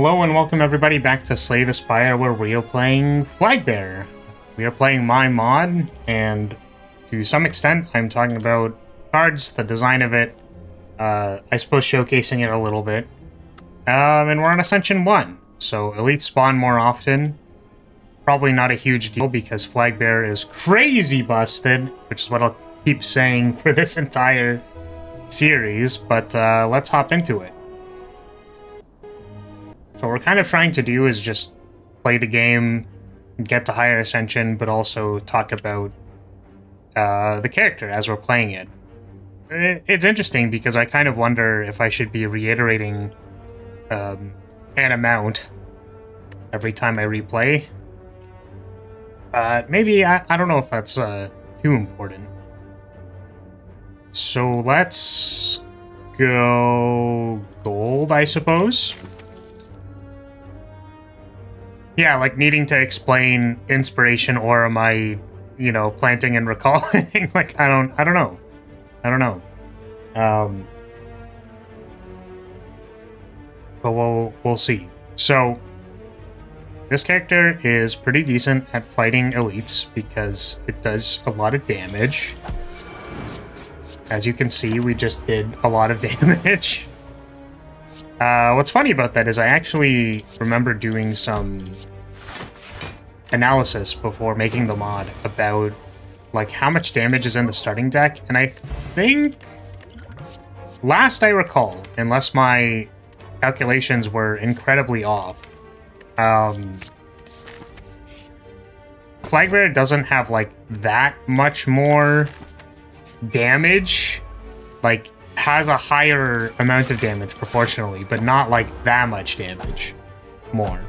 Hello and welcome everybody back to Slay the Spire, where we are playing Flagbearer. We are playing my mod, and to some extent I'm talking about cards, the design of it, I suppose showcasing it a little bit. And we're on Ascension 1, so elites spawn more often. Probably not a huge deal because Flagbearer is crazy busted, which is what I'll keep saying for this entire series, but let's hop into it. So what we're kind of trying to do is just play the game, get to higher ascension, but also talk about the character as we're playing it. It's interesting because I kind of wonder if I should be reiterating an amount every time I replay. Maybe, I don't know if that's too important. So let's go gold, I suppose. Yeah, like needing to explain inspiration, or am I, planting and recalling? Like, I don't know. But we'll see. So this character is pretty decent at fighting elites because it does a lot of damage. As you can see, we just did a lot of damage. What's funny about that is I actually remember doing some analysis before making the mod about like how much damage is in the starting deck, and I think last I recall, unless my calculations were incredibly off, Flagbearer doesn't have like that much more damage, like has a higher amount of damage proportionally, but not like that much damage more.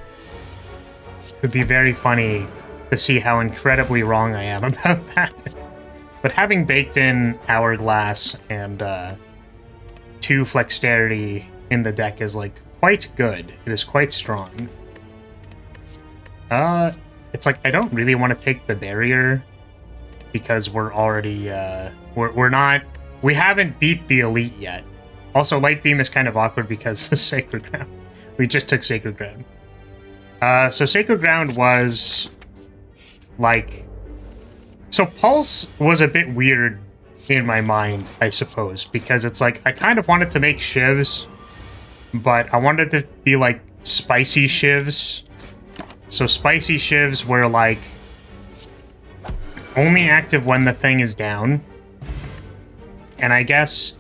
Could be very funny to see how incredibly wrong I am about that. But having baked in Hourglass and 2 Flexterity in the deck is like quite good. It is quite strong. It's like I don't really want to take the barrier because we're already we haven't beat the elite yet. Also, Light Beam is kind of awkward because of Sacred Ground. We just took Sacred Ground. So Sacred Ground was like... So Pulse was a bit weird in my mind, I suppose, because it's like I kind of wanted to make shivs, but I wanted to be like spicy shivs. So spicy shivs were like only active when the thing is down. And I guess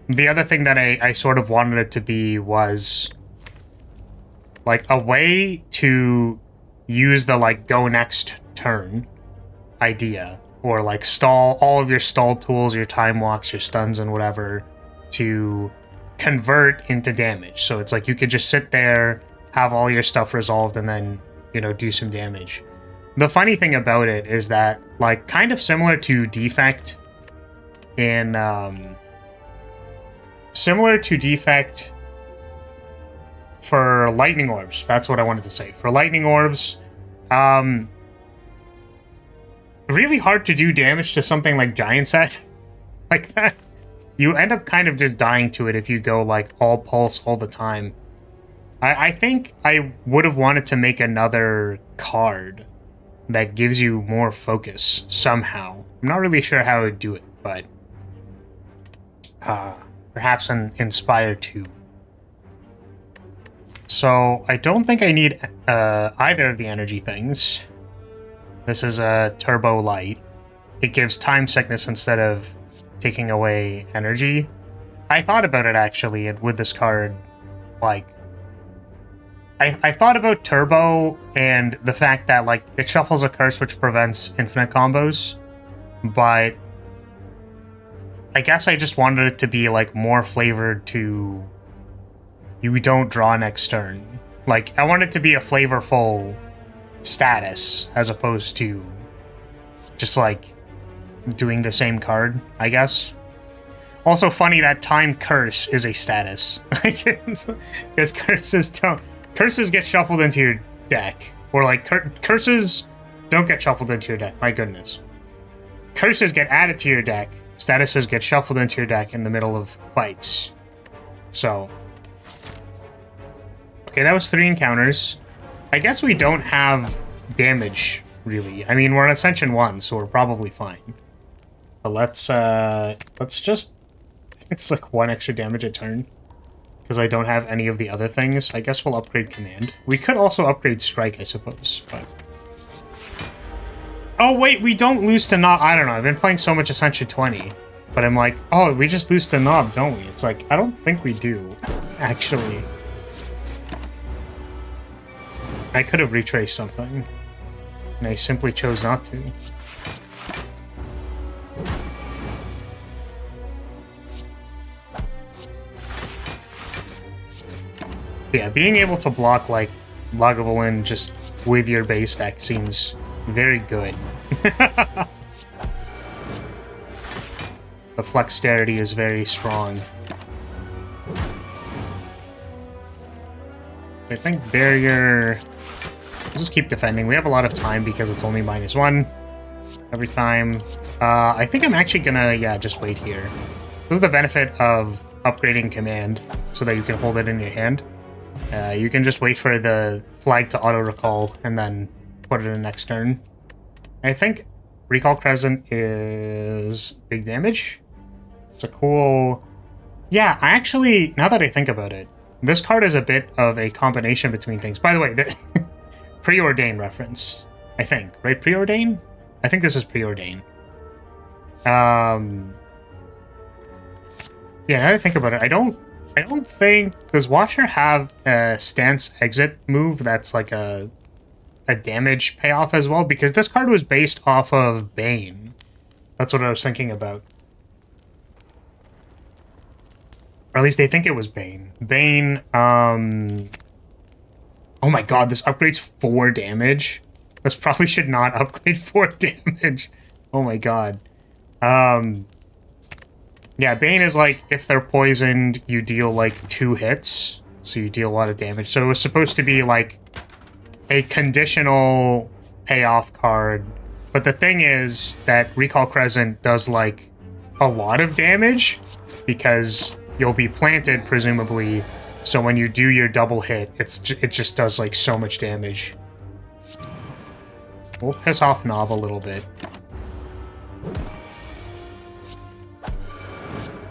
the other thing that I sort of wanted it to be was like a way to use the like go next turn idea, or like stall all of your stall tools, your time walks, your stuns and whatever, to convert into damage. So it's like you could just sit there, have all your stuff resolved, and then, do some damage. The funny thing about it is that, like, kind of similar to Defect in for lightning orbs. That's what I wanted to say. For lightning orbs, really hard to do damage to something like Giant Set like that. You end up kind of just dying to it if you go like all pulse all the time. I think I would have wanted to make another card that gives you more focus somehow. I'm not really sure how I would do it, but perhaps in Spire 2. So I don't think I need either of the energy things. This is a Turbo Light. It gives time sickness instead of taking away energy. I thought about it actually, and with this card, like, I thought about Turbo and the fact that like it shuffles a curse which prevents infinite combos, but I guess I just wanted it to be like more flavored to you don't draw next turn. Like, I want it to be a flavorful status as opposed to just like doing the same card, I guess. Also funny that Time Curse is a status. Because curses get shuffled into your deck. Or like curses don't get shuffled into your deck, my goodness. Curses get added to your deck. Statuses get shuffled into your deck in the middle of fights. So Okay, that was 3 encounters. I guess we don't have damage, really. I mean, we're on Ascension 1, so we're probably fine. But let's just... It's like 1 extra damage a turn. Because I don't have any of the other things. I guess we'll upgrade Command. We could also upgrade Strike, I suppose, but... Oh, wait, we don't lose to Knob. I don't know, I've been playing so much Ascension 20. But I'm like, oh, we just lose to Knob, don't we? It's like, I don't think we do, actually. I could have retraced something. And I simply chose not to. Yeah, being able to block, like, Lagavulin just with your base deck seems very good. The flexterity is very strong. I think barrier... We'll just keep defending. We have a lot of time because it's only -1 every time. I think I'm actually gonna, yeah, just wait here. This is the benefit of upgrading Command so that you can hold it in your hand. You can just wait for the flag to auto-recall and then put it in next turn. I think Recall Crescent is big damage. It's a cool... Yeah, I actually, now that I think about it, this card is a bit of a combination between things. By the way, the Preordain reference, I think, right? Preordain? I think this is Preordain. Yeah, now that I think about it, I don't think... Does Watcher have a stance exit move that's like a damage payoff as well? Because this card was based off of Bane. That's what I was thinking about. Or at least I think it was Bane. Bane, oh my god, this upgrades 4 damage? This probably should not upgrade 4 damage. Oh my god. Yeah, Bane is like, if they're poisoned, you deal like 2 hits. So you deal a lot of damage. So it was supposed to be like a conditional payoff card. But the thing is that Recall Crescent does like a lot of damage because you'll be planted, presumably. So when you do your double hit, it just does like so much damage. We'll piss off Knob a little bit.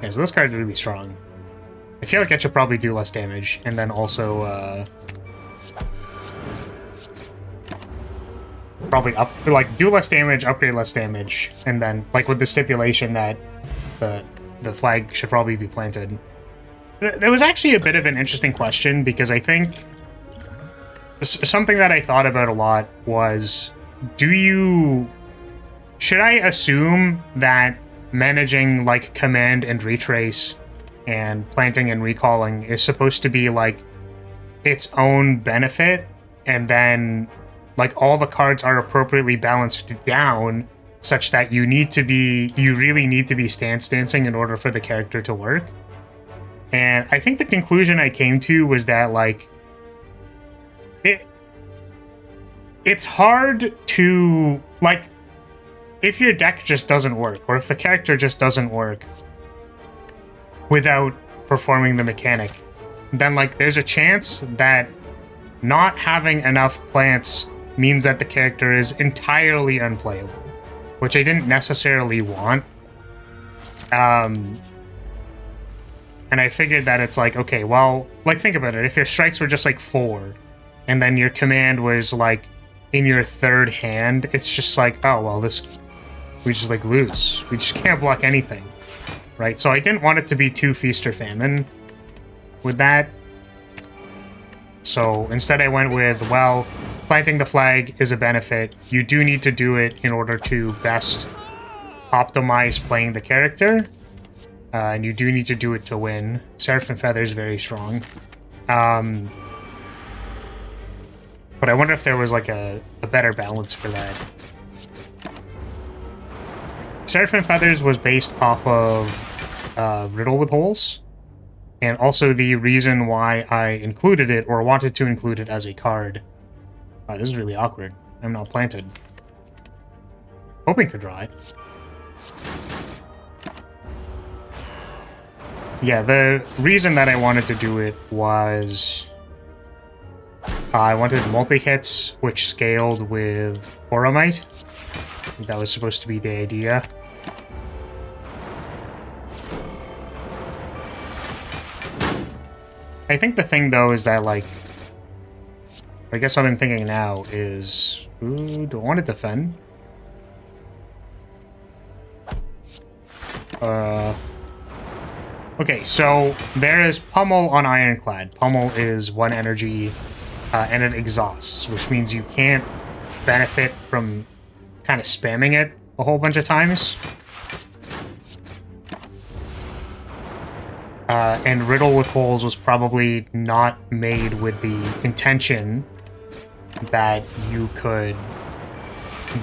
Yeah, so this card's really strong. I feel like it should probably do less damage, and then also, probably do less damage, upgrade less damage, and then, like, with the stipulation that the flag should probably be planted. There was actually a bit of an interesting question, because I think something that I thought about a lot was, should I assume that managing, like, command and retrace and planting and recalling is supposed to be, like, its own benefit, and then, like, all the cards are appropriately balanced down such that you really need to be stance dancing in order for the character to work? And I think the conclusion I came to was that, like, it's hard to, like, if your deck just doesn't work, or if the character just doesn't work without performing the mechanic, then, like, there's a chance that not having enough plants means that the character is entirely unplayable, which I didn't necessarily want. And I figured that it's like, okay, well, like, think about it. If your strikes were just, like, 4, and then your command was, like, in your 3rd hand, it's just like, oh, well, we just, like, lose. We just can't block anything, right? So I didn't want it to be too feast or famine with that. So instead I went with, well, planting the flag is a benefit. You do need to do it in order to best optimize playing the character. And you do need to do it to win. Seraph and Feather is very strong. But I wonder if there was, like, a better balance for that. Seraph and Feathers was based off of Riddle with Holes. And also the reason why I included it, or wanted to include it as a card. Oh, this is really awkward. I'm not planted. Hoping to draw it. Yeah, the reason that I wanted to do it was I wanted multi-hits, which scaled with Oromite. I think that was supposed to be the idea. I think the thing, though, is that, like... I guess what I'm thinking now is... Ooh, do I want to defend? Okay, so there is Pummel on Ironclad. Pummel is 1 energy, and it exhausts, which means you can't benefit from kind of spamming it a whole bunch of times. And Riddle with Holes was probably not made with the intention that you could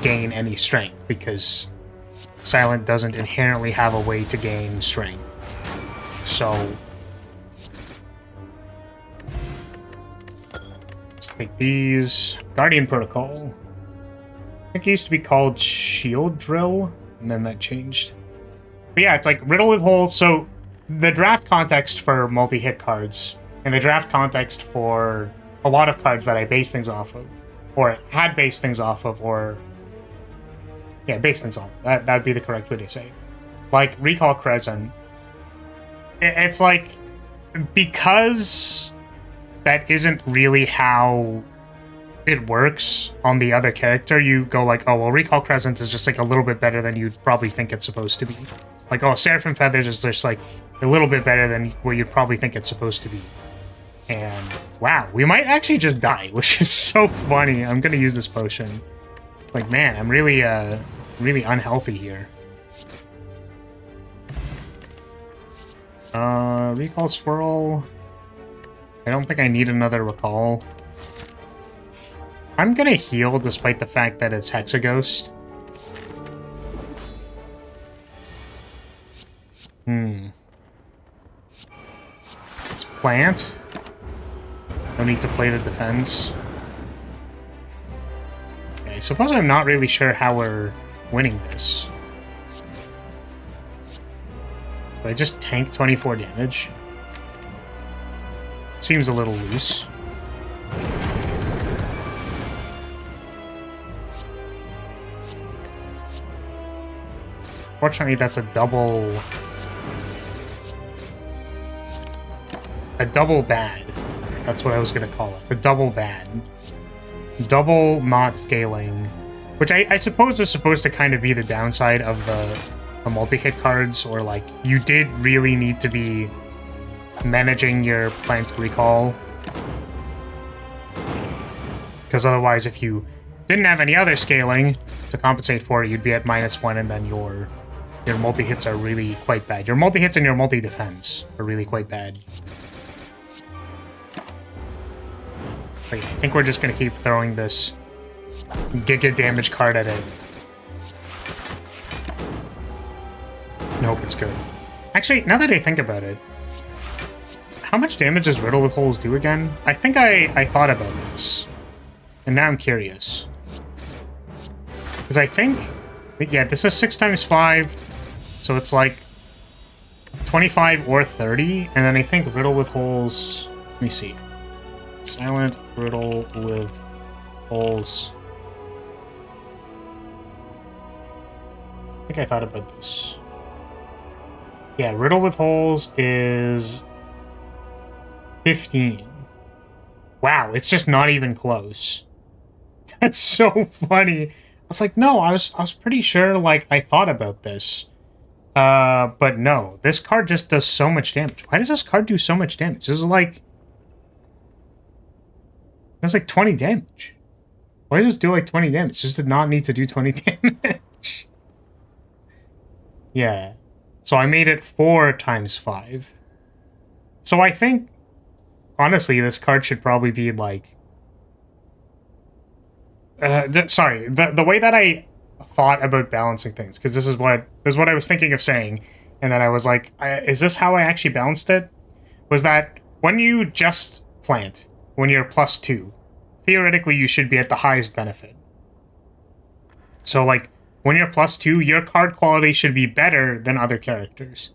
gain any strength, because Silent doesn't inherently have a way to gain strength. So let's take these. Guardian Protocol. I think it used to be called Shield Drill, and then that changed. But yeah, it's like Riddle with Holes. So the draft context for multi-hit cards, and the draft context for a lot of cards that I base things off of, or had based things off of, or yeah, base things off. That'd be the correct way to say it. Like Recall Crescent. It's like, because that isn't really how it works on the other character, you go like, oh, well, Recall Crescent is just like a little bit better than you'd probably think it's supposed to be. Like, oh, Seraphim Feathers is just like a little bit better than what you'd probably think it's supposed to be. And wow, we might actually just die, which is so funny. I'm gonna use this potion. Like, man, I'm really, really unhealthy here. Recall Swirl. I don't think I need another recall. I'm gonna heal despite the fact that it's Hexaghost. Let's plant. No need to play the defense. Okay, I suppose I'm not really sure how we're winning this. I just tank 24 damage. Seems a little loose. Fortunately, that's a double bad. That's what I was gonna call it. A double bad. Double not scaling. Which I suppose was supposed to kind of be the downside of the multi-hit cards, or like, you did really need to be managing your plant recall. Because otherwise, if you didn't have any other scaling to compensate for it, you'd be at -1, and then your multi-hits are really quite bad. Your multi-hits and your multi-defense are really quite bad. Wait, I think we're just gonna keep throwing this giga damage card at it. Nope, it's good. Actually, now that I think about it, how much damage does Riddle with Holes do again? I think I thought about this, and now I'm curious. Because I think, yeah, this is 6 times 5, so it's like 25 or 30, and then I think Riddle with Holes, let me see. Silent Riddle with Holes. I think I thought about this. Yeah, Riddle with Holes is 15. Wow, it's just not even close. That's so funny. I was like, no, I was pretty sure, like, I thought about this. But no, this card just does so much damage. Why does this card do so much damage? This is like... That's like 20 damage. Why does this do like 20 damage? Just did not need to do 20 damage. Yeah. So I made it 4 times 5. So I think, honestly, this card should probably be like... sorry, the way that I thought about balancing things, because this is what I was thinking of saying, and then I was like, is this how I actually balanced it? Was that when you just plant, when you're +2, theoretically you should be at the highest benefit. So like, when you're +2, your card quality should be better than other characters.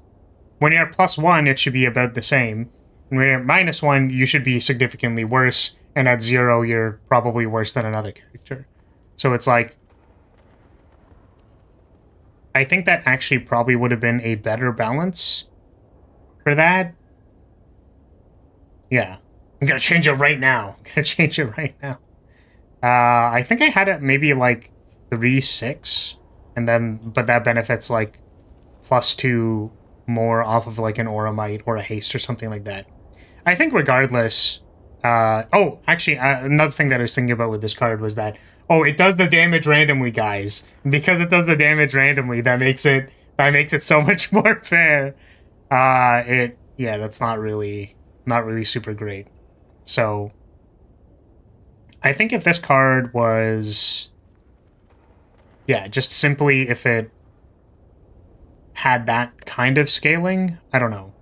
When you're +1, it should be about the same. And when you're -1, you should be significantly worse. and at 0, you're probably worse than another character. So it's like, I think that actually probably would have been a better balance for that. Yeah. I'm gonna change it right now. I'm gonna change it right now. I think I had it maybe like 3-6, and then, but that benefits like +2 more off of like an Auramite or a haste or something like that. I think regardless, oh, actually, another thing that I was thinking about with this card was that, oh, it does the damage randomly, guys. Because it does the damage randomly, that makes it so much more fair. Yeah, that's not really super great. So I think if this card was, yeah, just simply if it had that kind of scaling, I don't know.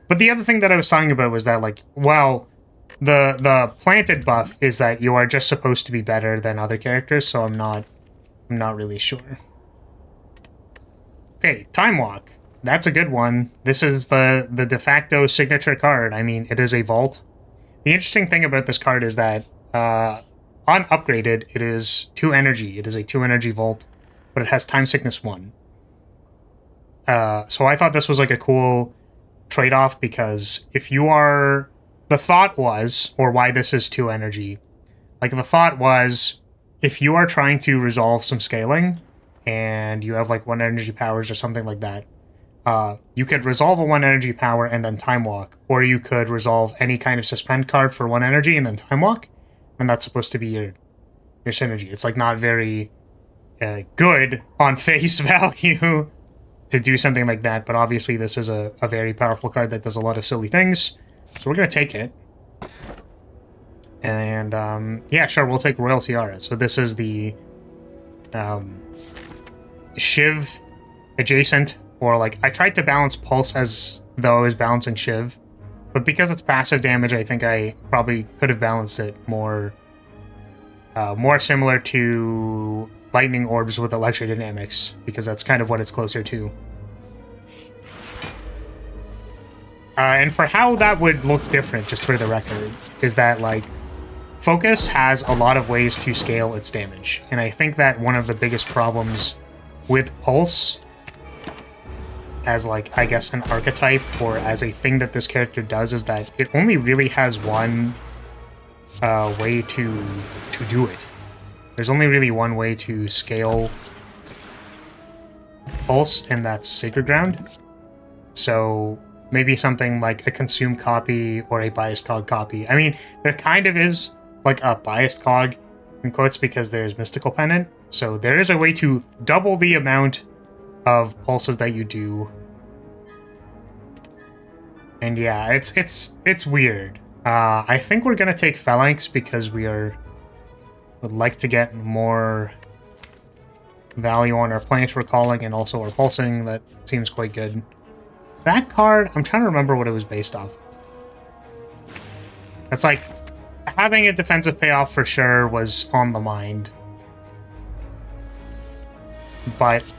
But the other thing that I was talking about was that, like, well, the planted buff is that you are just supposed to be better than other characters, so I'm not really sure. Okay, Time Walk. That's a good one. This is the de facto signature card. I mean, it is a vault. The interesting thing about this card is that on upgraded, it is 2 energy. It is a 2 energy vault, but it has Time Sickness 1. So I thought this was like a cool trade-off, because if you are... The thought was, or why this is 2 energy, like the thought was, if you are trying to resolve some scaling, and you have like 1 energy powers or something like that, you could resolve a 1 energy power and then Time Walk, or you could resolve any kind of suspend card for 1 energy and then Time Walk, and that's supposed to be your synergy. It's like not very good on face value to do something like that, but obviously this is a very powerful card that does a lot of silly things, so we're gonna take it. And yeah, sure, we'll take Royal Tiara. So this is the Shiv adjacent, or like, I tried to balance Pulse as though I was balancing Shiv, but because it's passive damage, I think I probably could have balanced it more similar to Lightning Orbs with Electrodynamics, because that's kind of what it's closer to. And for how that would look different, just for the record, is that, like, Focus has a lot of ways to scale its damage, and I think that one of the biggest problems with Pulse, as, like, I guess an archetype, or as a thing that this character does, is that it only really has one way to do it. There's only really one way to scale Pulse, and that's Sacred Ground. So maybe something like a Consume copy or a Biased Cog copy. I mean, there kind of is like a Biased Cog, in quotes, because there's Mystical Pennant. So there is a way to double the amount of pulses that you do. And yeah, it's weird. I think we're gonna take Phalanx because would like to get more value on our Planetary Recalling and also our Pulsing. That seems quite good. That card, I'm trying to remember what it was based off. It's like, having a defensive payoff for sure was on the mind. But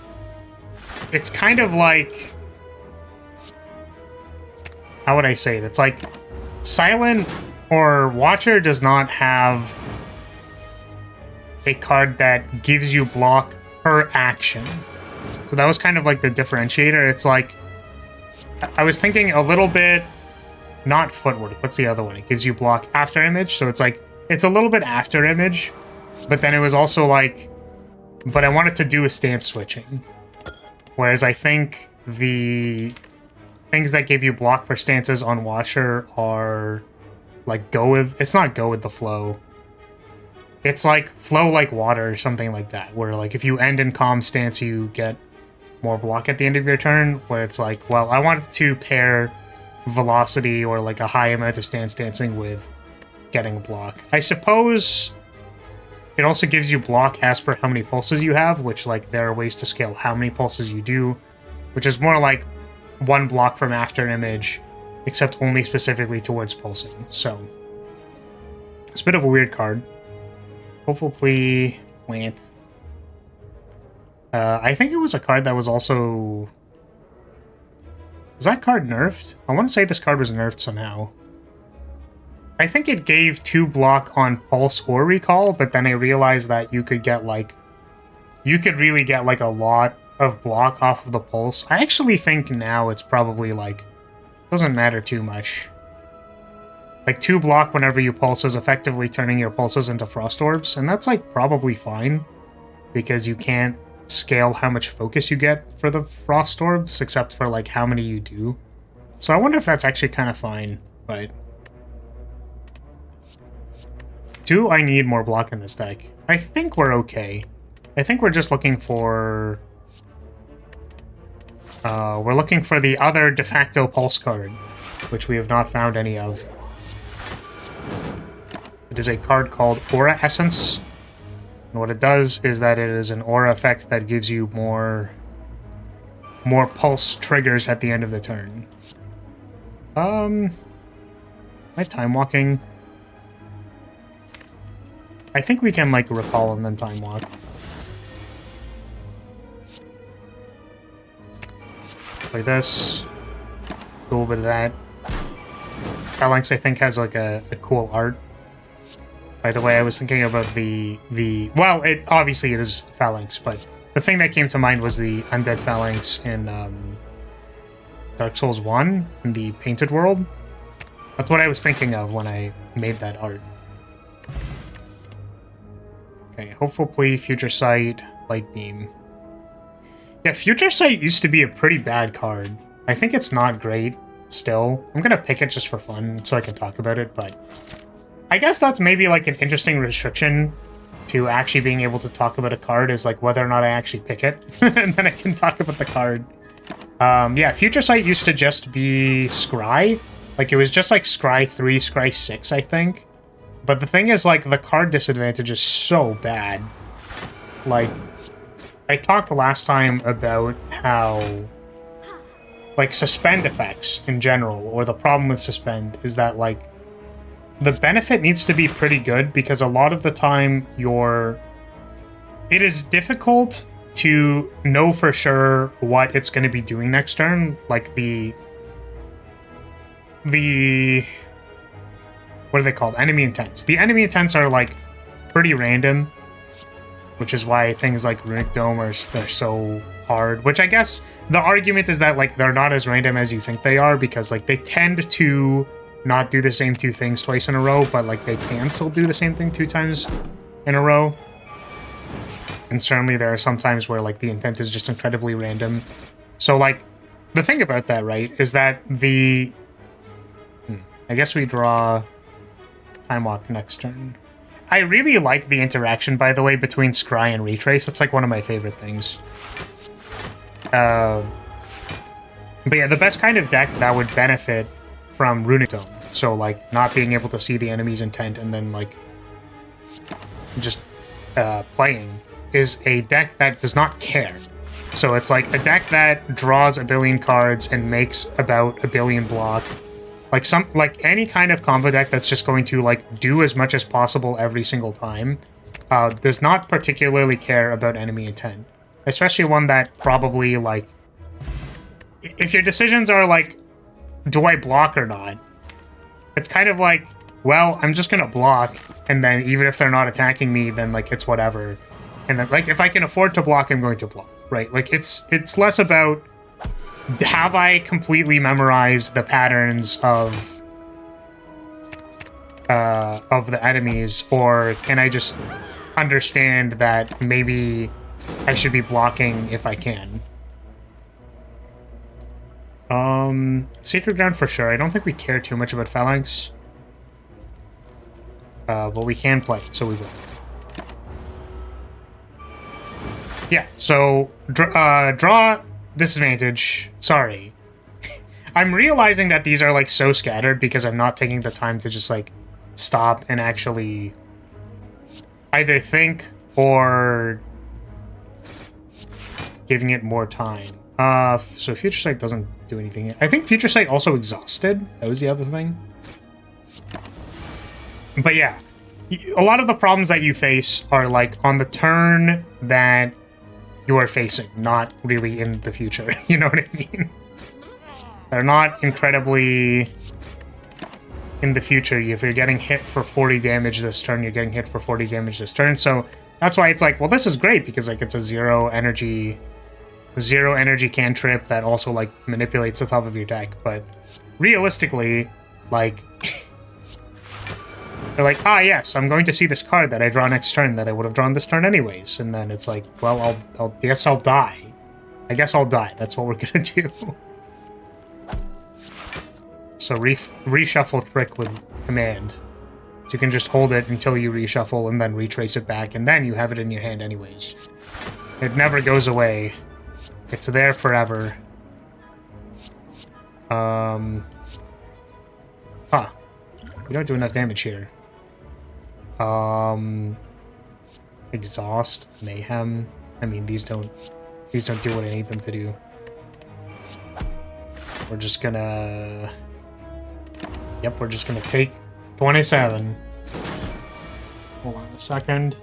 it's kind of like... How would I say it? It's like, Silent or Watcher does not have a card that gives you block per action. So that was kind of like the differentiator. It's like, I was thinking a little bit, not Footwork, what's the other one? It gives you block after image, so it's like, it's a little bit after image, but then it was also like, but I wanted to do a stance switching. Whereas I think the things that give you block for stances on Watcher are like it's not go with the flow. It's like flow like water or something like that, where like if you end in calm stance, you get more block at the end of your turn, where it's like, well, I wanted to pair velocity or like a high amount of stance dancing with getting a block. I suppose it also gives you block as per how many pulses you have, which, like, there are ways to scale how many pulses you do, which is more like 1 block from after image, except only specifically towards pulsing. So it's a bit of a weird card. Hopefully plant. I think it was a card that was also... Was that card nerfed? I want to say this card was nerfed somehow. I think it gave 2 block on pulse or recall, but then I realized that you could get like, you could really get like a lot of block off of the pulse. I actually think now it's probably like, doesn't matter too much. Like 2 block whenever you pulse is effectively turning your pulses into frost orbs, and that's like probably fine because you can't scale how much focus you get for the frost orbs except for like how many you do. So I wonder if that's actually kind of fine, but do I need more block in this deck? I think we're okay. I think we're just looking for we're looking for the other de facto pulse card, which we have not found any of. It is a card called Aura Essence. And what it does is that it is an aura effect that gives you more pulse triggers at the end of the turn. Am I time walking? I think we can like recall and then time walk. Like this. A little bit of that. Phalanx I think has like a cool art. By the way, I was thinking about the well, it obviously it is Phalanx, but the thing that came to mind was the Undead Phalanx in Dark Souls 1 in the Painted World. That's what I was thinking of when I made that art. Okay, Hopeful Plea, Future Sight, Light Beam. Yeah, Future Sight used to be a pretty bad card. I think it's not great still. I'm gonna pick it just for fun so I can talk about it, but I guess that's maybe like an interesting restriction to actually being able to talk about a card is like whether or not I actually pick it, and then I can talk about the card. Yeah, Future Sight used to just be Scry. Like, it was just like Scry 3, Scry 6, I think. But the thing is, like, the card disadvantage is so bad. Like, I talked last time about how, like, suspend effects in general, or the problem with suspend is that, like, the benefit needs to be pretty good because a lot of the time it is difficult to know for sure what it's going to be doing next turn. Like the what are they called? Enemy intents. The enemy intents are like pretty random, which is why things like Runic Dome they're so hard. Which I guess the argument is that like they're not as random as you think they are because like they tend to not do the same 2 things twice in a row, but like they can still do the same thing 2 times in a row. And certainly there are some times where like the intent is just incredibly random. So like the thing about that, right, is that I guess we draw Time Walk next turn. I really like the interaction, by the way, between Scry and Retrace. It's like one of my favorite things. But yeah, the best kind of deck that would benefit from Runic Dome. So, like, not being able to see the enemy's intent and then, like, just playing is a deck that does not care. So it's like a deck that draws 1 billion cards and makes about 1 billion block. Like any kind of combo deck that's just going to, like, do as much as possible every single time does not particularly care about enemy intent. Especially one that probably, like, if your decisions are, like, do I block or not? It's kind of like, well, I'm just gonna block, and then even if they're not attacking me, then, like, it's whatever. And then, like, if I can afford to block, I'm going to block, right? Like, it's less about, have I completely memorized the patterns of the enemies, or can I just understand that maybe I should be blocking if I can? Sacred Ground for sure. I don't think we care too much about Phalanx. But we can play it, so we will. Yeah, so draw disadvantage. Sorry. I'm realizing that these are like so scattered because I'm not taking the time to just like stop and actually either think or giving it more time. So Future Sight doesn't do anything. I think Future Sight also exhausted. That was the other thing. But yeah, a lot of the problems that you face are like on the turn that you are facing, not really in the future. You know what I mean? They're not incredibly in the future, if you're getting hit for 40 damage this turn, you're getting hit for 40 damage this turn. So that's why it's like, well, this is great because like it's a zero energy cantrip that also like manipulates the top of your deck. But realistically, like they're like, ah, yes, I'm going to see this card that I draw next turn that I would have drawn this turn anyways. And then it's like, well, I guess I'll die. I guess I'll die. That's what we're gonna do. So reshuffle trick with command. So you can just hold it until you reshuffle and then retrace it back, and then you have it in your hand anyways. It never goes away. It's there forever. Huh. We don't do enough damage here. Exhaust, mayhem. I mean, these don't do what I need them to do. We're just gonna... Yep, we're just gonna take 27. Hold on a second.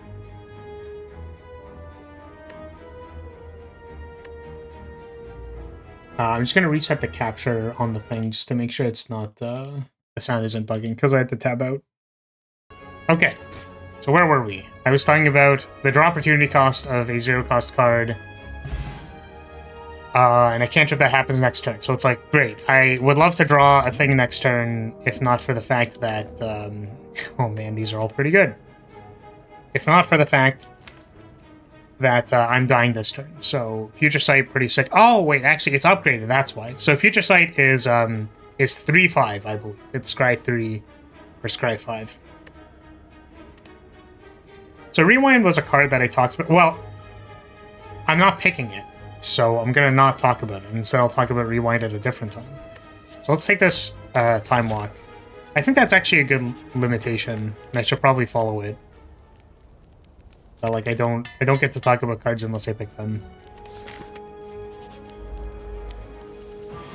I'm just gonna reset the capture on the thing just to make sure it's not, the sound isn't bugging, because I had to tab out. Okay, so where were we? I was talking about the draw opportunity cost of a zero-cost card, and a cantrip that happens next turn. So it's like, great. I would love to draw a thing next turn, if not for the fact that, oh man, these are all pretty good. If not for the fact that I'm dying this turn. So Future Sight, pretty sick. Oh wait, actually, it's upgraded. That's why. So Future Sight is 3/5, I believe. It's Scry 3 or Scry 5. So Rewind was a card that I talked about. Well, I'm not picking it, so I'm gonna not talk about it. Instead, I'll talk about Rewind at a different time. So let's take this Time Walk. I think that's actually a good limitation, and I should probably follow it. But like, I don't get to talk about cards unless I pick them.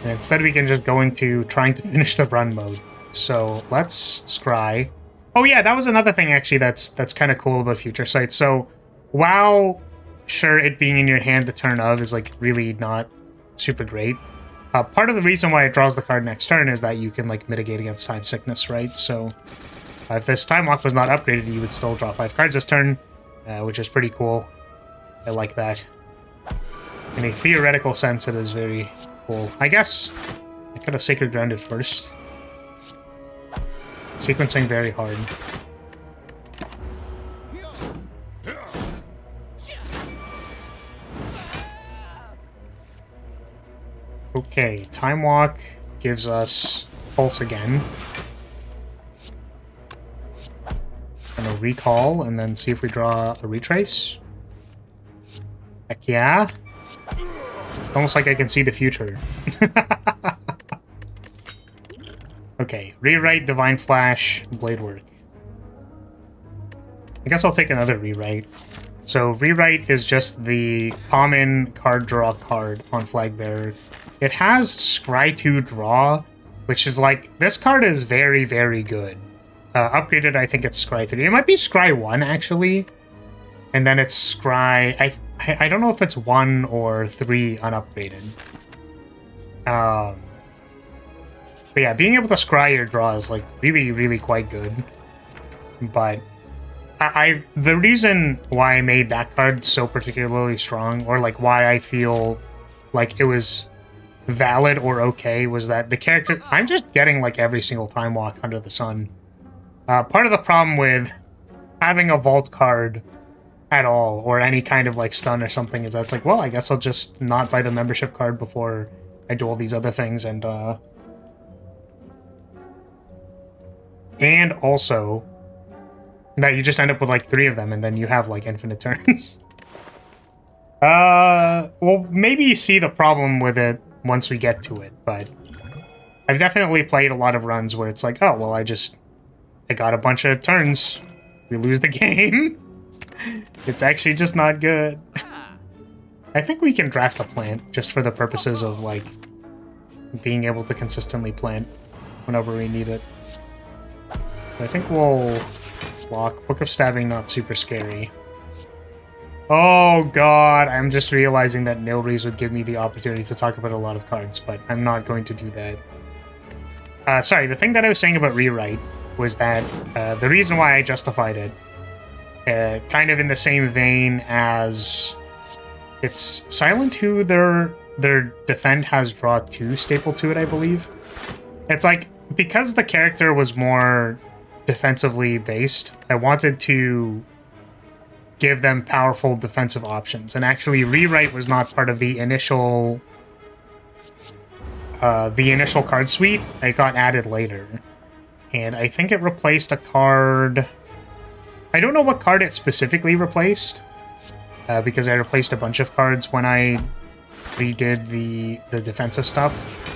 And instead, we can just go into trying to finish the run mode. So let's scry. Oh yeah, that was another thing actually that's kind of cool about Future Sight. So while sure it being in your hand the turn of is like really not super great, part of the reason why it draws the card next turn is that you can like mitigate against time sickness, right? So if this Time Walk was not upgraded, you would still draw 5 cards this turn, which is pretty cool. I like that. In a theoretical sense, it is very cool. I guess I could have Sacred Grounded first. Sequencing very hard. Okay, Time Walk gives us Pulse again. And a Recall, and then see if we draw a Retrace. Heck yeah. Almost like I can see the future. Okay, Rewrite, Divine Flash, Blade Work. I guess I'll take another Rewrite. So Rewrite is just the common card draw card on Flagbearer. It has Scry 2 Draw, which is like, this card is very, very good. Upgraded, I think it's Scry 3. It might be Scry 1, actually. And then it's Scry... I don't know if it's 1 or 3 unupgraded. But yeah, being able to scry your draw is like really, really quite good. But the reason why I made that card so particularly strong, or like why I feel like it was valid or okay, was that the character... I'm just getting like every single Time Walk under the sun. Part of the problem with having a vault card at all, or any kind of like stun or something, is that it's like, well, I guess I'll just not buy the membership card before I do all these other things, and also that you just end up with like 3 of them, and then you have like infinite turns. Well, maybe you see the problem with it once we get to it, but I've definitely played a lot of runs where it's like, oh, well, I got a bunch of turns. We lose the game. It's actually just not good. I think we can draft a plant just for the purposes of like being able to consistently plant whenever we need it. I think we'll block. Book of Stabbing, not super scary. Oh god, I'm just realizing that Nilrees would give me the opportunity to talk about a lot of cards, but I'm not going to do that. Sorry, the thing that I was saying about rewrite was that the reason why I justified it, kind of in the same vein as it's Silent who their defend has draw 2 stapled to it, I believe. It's like, because the character was more defensively based, I wanted to give them powerful defensive options. And actually, rewrite was not part of the initial card suite. It got added later. And I think it replaced a card... I don't know what card it specifically replaced, because I replaced a bunch of cards when I redid the defensive stuff.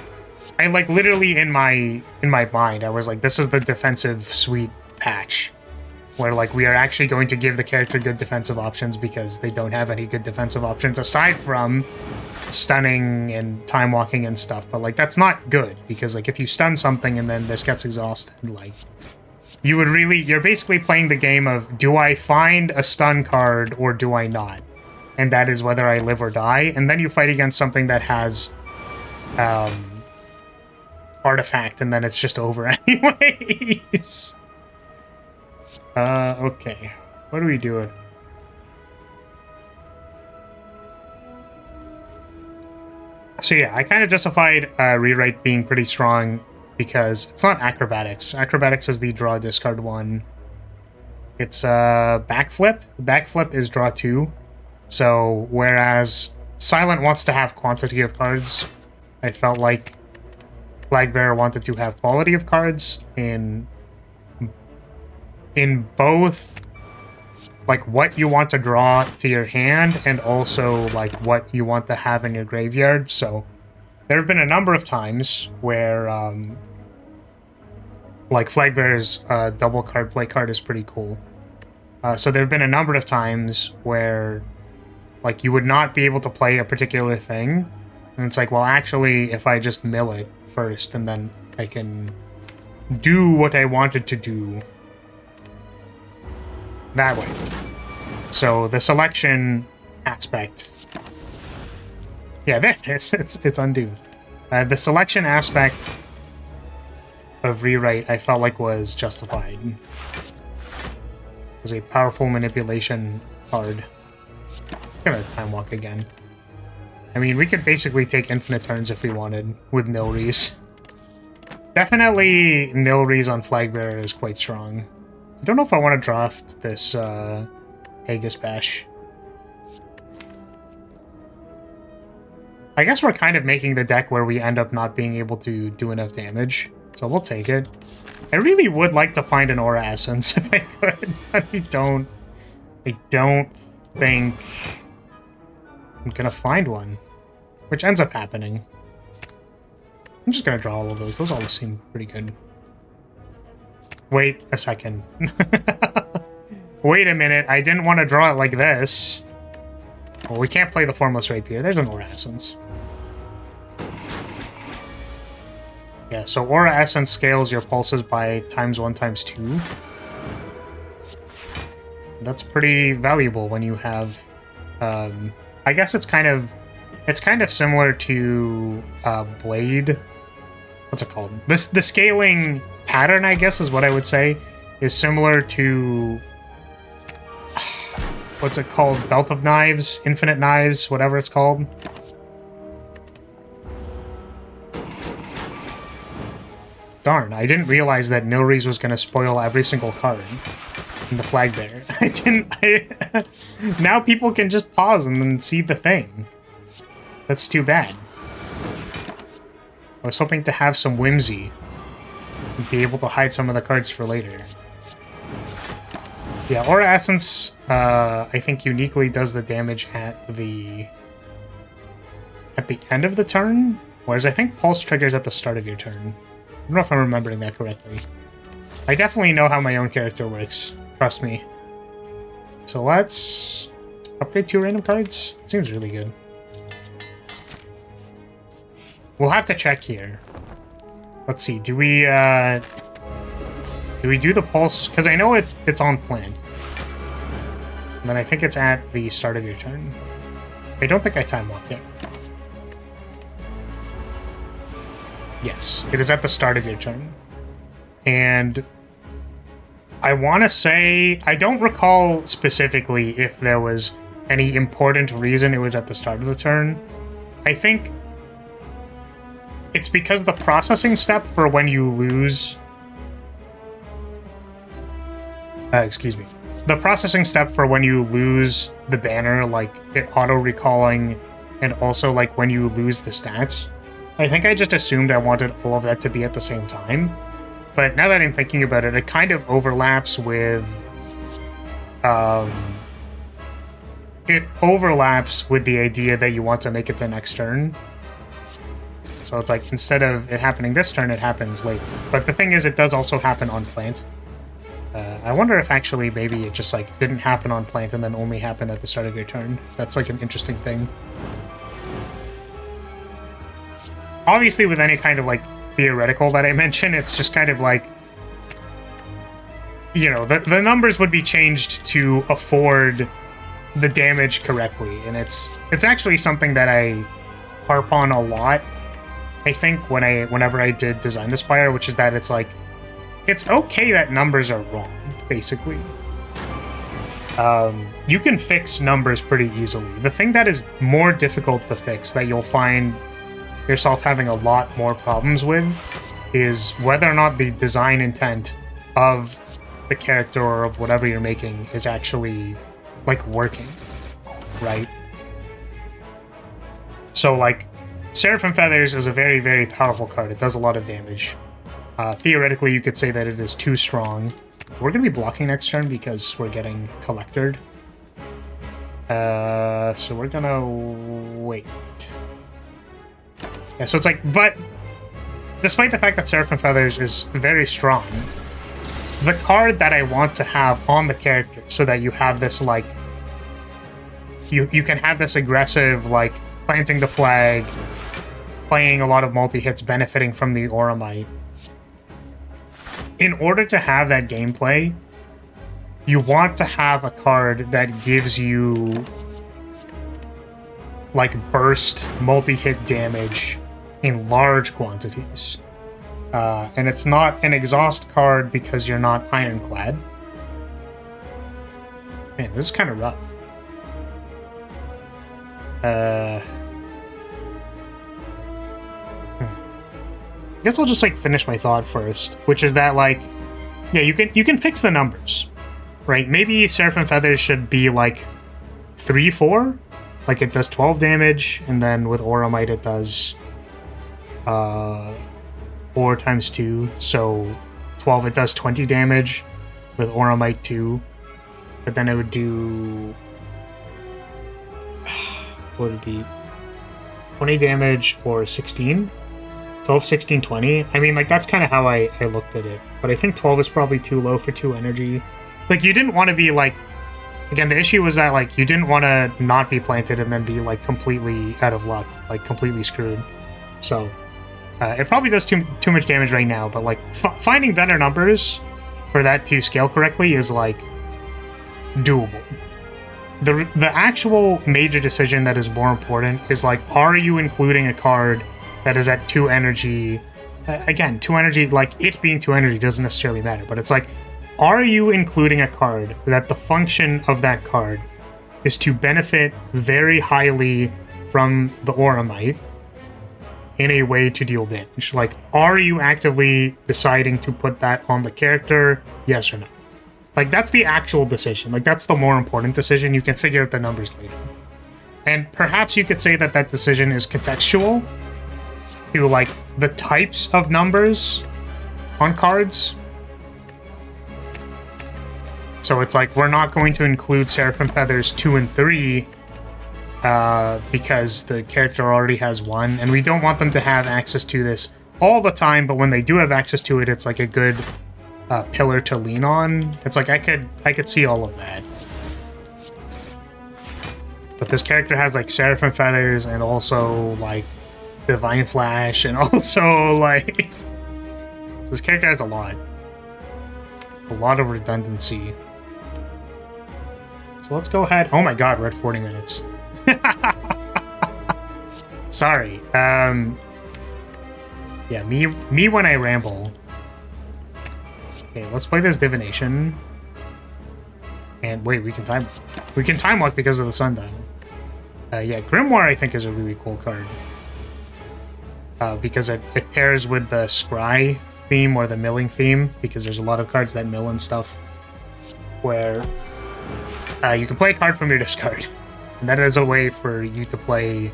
I, like, literally in my mind, I was like, this is the defensive suite patch, where, like, we are actually going to give the character good defensive options because they don't have any good defensive options aside from stunning and time walking and stuff. But, like, that's not good because, like, if you stun something and then this gets exhausted, like, you're basically playing the game of, do I find a stun card or do I not? And that is whether I live or die. And then you fight against something that has artifact, and then it's just over anyways. Okay. What are we doing? So yeah, I kind of justified rewrite being pretty strong because it's not acrobatics. Acrobatics is the draw discard one. It's backflip. Backflip is draw 2. So whereas Silent wants to have quantity of cards, I felt like Flagbearer wanted to have quality of cards in both, like, what you want to draw to your hand and also, like, what you want to have in your graveyard. So there have been a number of times where, like, Flagbearer's double card play card is pretty cool. So there have been a number of times where, like, you would not be able to play a particular thing. And it's like, well, actually, if I just mill it first and then I can do what I wanted to do that way. So the selection aspect... Yeah, there it is. It's undo. The selection aspect of rewrite I felt like was justified. It was a powerful manipulation card. I'm gonna time walk again. I mean, we could basically take infinite turns if we wanted with Nilrees. Definitely Nilrees on Flagbearer is quite strong. I don't know if I want to draft this Aegis Bash. I guess we're kind of making the deck where we end up not being able to do enough damage, so we'll take it. I really would like to find an Aura Essence if I could, but I don't think I'm gonna find one, which ends up happening. I'm just gonna draw all of those. Those all seem pretty good. Wait a second. Wait a minute. I didn't want to draw it like this. Well, we can't play the Formless Rapier. There's an Aura Essence. Yeah, so Aura Essence scales your pulses by ×1 ×2. That's pretty valuable when you have... I guess it's kind of similar to Blade. What's it called? The scaling pattern, I guess, is what I would say, is similar to what's it called? Belt of Knives, Infinite Knives, whatever it's called. Darn, I didn't realize that Nilrees was going to spoil every single card in the Flagbearer. Now people can just pause and then see the thing. That's too bad. I was hoping to have some whimsy and be able to hide some of the cards for later. Yeah, Aura Essence, I think uniquely does the damage at the end of the turn, whereas I think Pulse triggers at the start of your turn. I don't know if I'm remembering that correctly. I definitely know how my own character works. Trust me. So let's upgrade 2 random cards. That seems really good. We'll have to check here. Let's see. Do we do the pulse? Because I know it's on plant. And then I think it's at the start of your turn. I don't think I time walk yet. Yes, it is at the start of your turn. And I want to say, I don't recall specifically if there was any important reason it was at the start of the turn. I think it's because the processing step for when you lose... excuse me. The processing step for when you lose the banner, like it auto-recalling, and also like when you lose the stats, I think I just assumed I wanted all of that to be at the same time. But now that I'm thinking about it, it kind of overlaps with... it overlaps with the idea that you want to make it the next turn. So it's like, instead of it happening this turn, it happens later. But the thing is, it does also happen on plant. I wonder if actually maybe it just like didn't happen on plant and then only happened at the start of your turn. That's like an interesting thing. Obviously, with any kind of like theoretical that I mention, it's just kind of like, you know, the numbers would be changed to afford the damage correctly, and it's actually something that I harp on a lot. I think whenever I did design the Spire, which is that it's like, it's okay that numbers are wrong, basically. You can fix numbers pretty easily. The thing that is more difficult to fix, that you'll find yourself having a lot more problems with, is whether or not the design intent of the character or of whatever you're making is actually, like, working, right? So, like, Seraphim Feathers is a very, very powerful card. It does a lot of damage. Theoretically, you could say that it is too strong. We're going to be blocking next turn because we're getting collected. So we're going to wait. Yeah, so it's like, but despite the fact that Seraphim Feathers is very strong, the card that I want to have on the character so that you have this, like, you can have this aggressive, like, planting the flag, playing a lot of multi-hits, benefiting from the Auramite. In order to have that gameplay, you want to have a card that gives you, like, burst multi-hit damage in large quantities. And it's not an exhaust card because you're not ironclad. Man, this is kind of rough. I guess I'll just, like, finish my thought first, which is that, like, yeah, you can fix the numbers, right? Maybe Seraphim Feathers should be, like, 3-4, like, it does 12 damage, and then with Auramite it does 4 times 2, so 12, it does 20 damage with Auramite 2, but then it would do... what would it be? 20 damage or 16? 12, 16, 20. I mean, like, that's kind of how I looked at it. But I think 12 is probably too low for 2 energy. Like, you didn't want to be, like... Again, the issue was that, like, you didn't want to not be planted and then be, like, completely out of luck. Like, completely screwed. So, it probably does too much damage right now, but, like, finding better numbers for that to scale correctly is, like, doable. The actual major decision that is more important is, like, are you including a card that is at 2 energy? Again, 2 energy, like, it being 2 energy doesn't necessarily matter, but it's like, are you including a card that the function of that card is to benefit very highly from the Auramite in a way to deal damage? Like, are you actively deciding to put that on the character? Yes or no? Like, that's the actual decision. Like, that's the more important decision. You can figure out the numbers later. And perhaps you could say that that decision is contextual to, like, the types of numbers on cards. So it's like, we're not going to include Seraphim Feathers 2 and 3 because the character already has 1, and we don't want them to have access to this all the time, but when they do have access to it, it's like a good pillar to lean on. It's like, I could see all of that. But this character has, like, Seraphim Feathers and also, like, Divine Flash, and also, like... So this character has a lot of redundancy. So let's go ahead... Oh my god, we're at 40 minutes. Sorry. Yeah, Yeah, me when I ramble. Okay, let's play this divination. And wait, we can time walk because of the sundial. Yeah, Grimoire I think is a really cool card. Because it pairs with the scry theme or the milling theme, because there's a lot of cards that mill and stuff, where you can play a card from your discard. And that is a way for you to play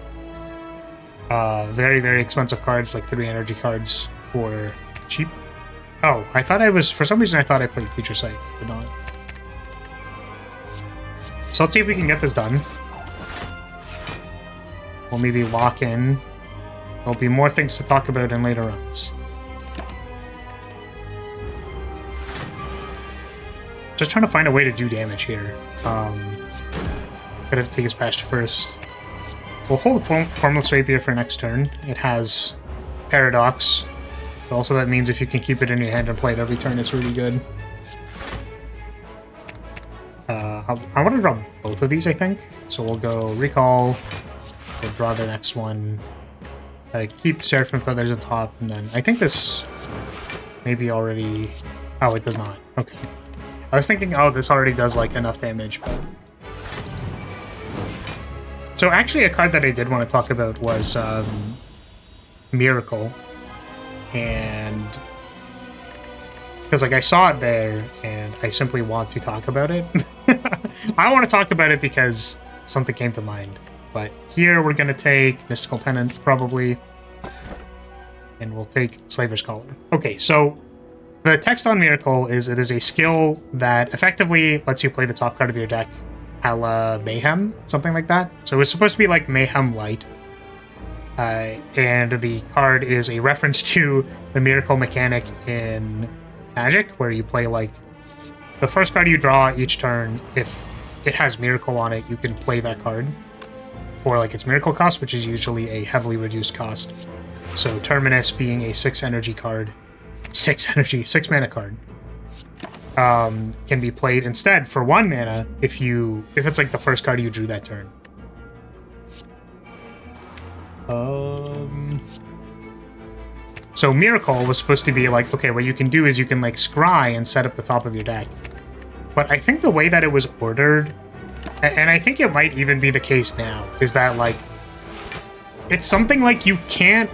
very, very expensive cards, like 3 energy cards, for cheap. Oh, I thought I was... For some reason, I thought I played Future Sight. I did not. So let's see if we can get this done. We'll maybe lock in. There'll be more things to talk about in later runs. Just trying to find a way to do damage here. Gotta take his patch first. We'll hold Formless Rapier for next turn. It has Paradox. But also that means if you can keep it in your hand and play it every turn, it's really good. I want to draw both of these, I think. So we'll go Recall. We'll draw the next one. Keep Seraphim Feathers at top, and then I think this maybe already... Oh, it does not. Okay. I was thinking, oh, this already does, like, enough damage, but... So actually a card that I did want to talk about was Miracle. And... Because, like, I saw it there, and I simply want to talk about it. I want to talk about it because something came to mind. But here we're going to take Mystical Pennant, probably. And we'll take Slaver's Collar. Okay, so the text on Miracle is it is a skill that effectively lets you play the top card of your deck a la Mayhem, something like that. So it's supposed to be like Mayhem Light. And the card is a reference to the Miracle mechanic in Magic, where you play like the first card you draw each turn. If it has Miracle on it, you can play that card for like its Miracle cost, which is usually a heavily reduced cost. So Terminus being a 6 energy card, 6 mana card, can be played instead for 1 mana if it's like the first card you drew that turn. So Miracle was supposed to be like, okay, what you can do is you can like scry and set up the top of your deck. But I think the way that it was ordered, and I think it might even be the case now, is that like it's something like you can't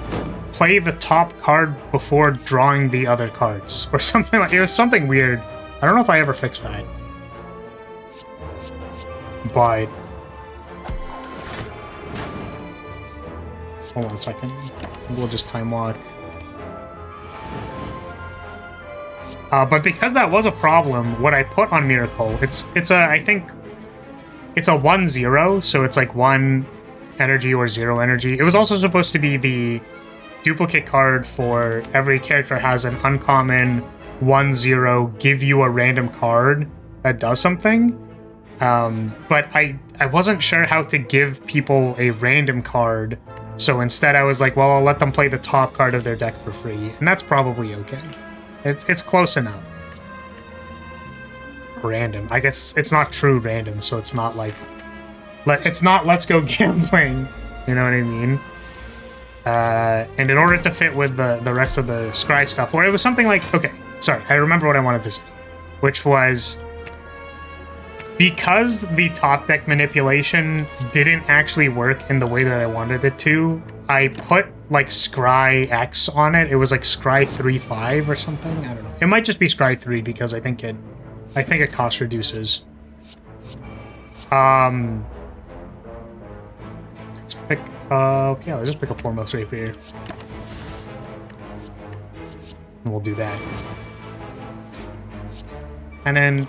play the top card before drawing the other cards or something. Like it was something weird. I don't know if I ever fixed that, but hold on a second. We'll just time walk. But because that was a problem, what I put on Miracle, I think it's a 1/0, so it's like 1 energy or 0 energy. It was also supposed to be the duplicate card for every character has an uncommon 1/0, give you a random card that does something. But I wasn't sure how to give people a random card, so instead I was like, well, I'll let them play the top card of their deck for free, and that's probably okay. It's close enough. Random. I guess it's not true random, so it's not like... It's not let's go gambling, you know what I mean? And in order to fit with the rest of the scry stuff, where it was something like... Okay, sorry, I remember what I wanted to say. Which was... Because the top deck manipulation didn't actually work in the way that I wanted it to, I put like Scry X on it. It was like Scry 3/5 or something. I don't know. It might just be Scry 3 because I think it cost reduces. Let's pick up let's just pick a Foremost Rapier. And we'll do that. And then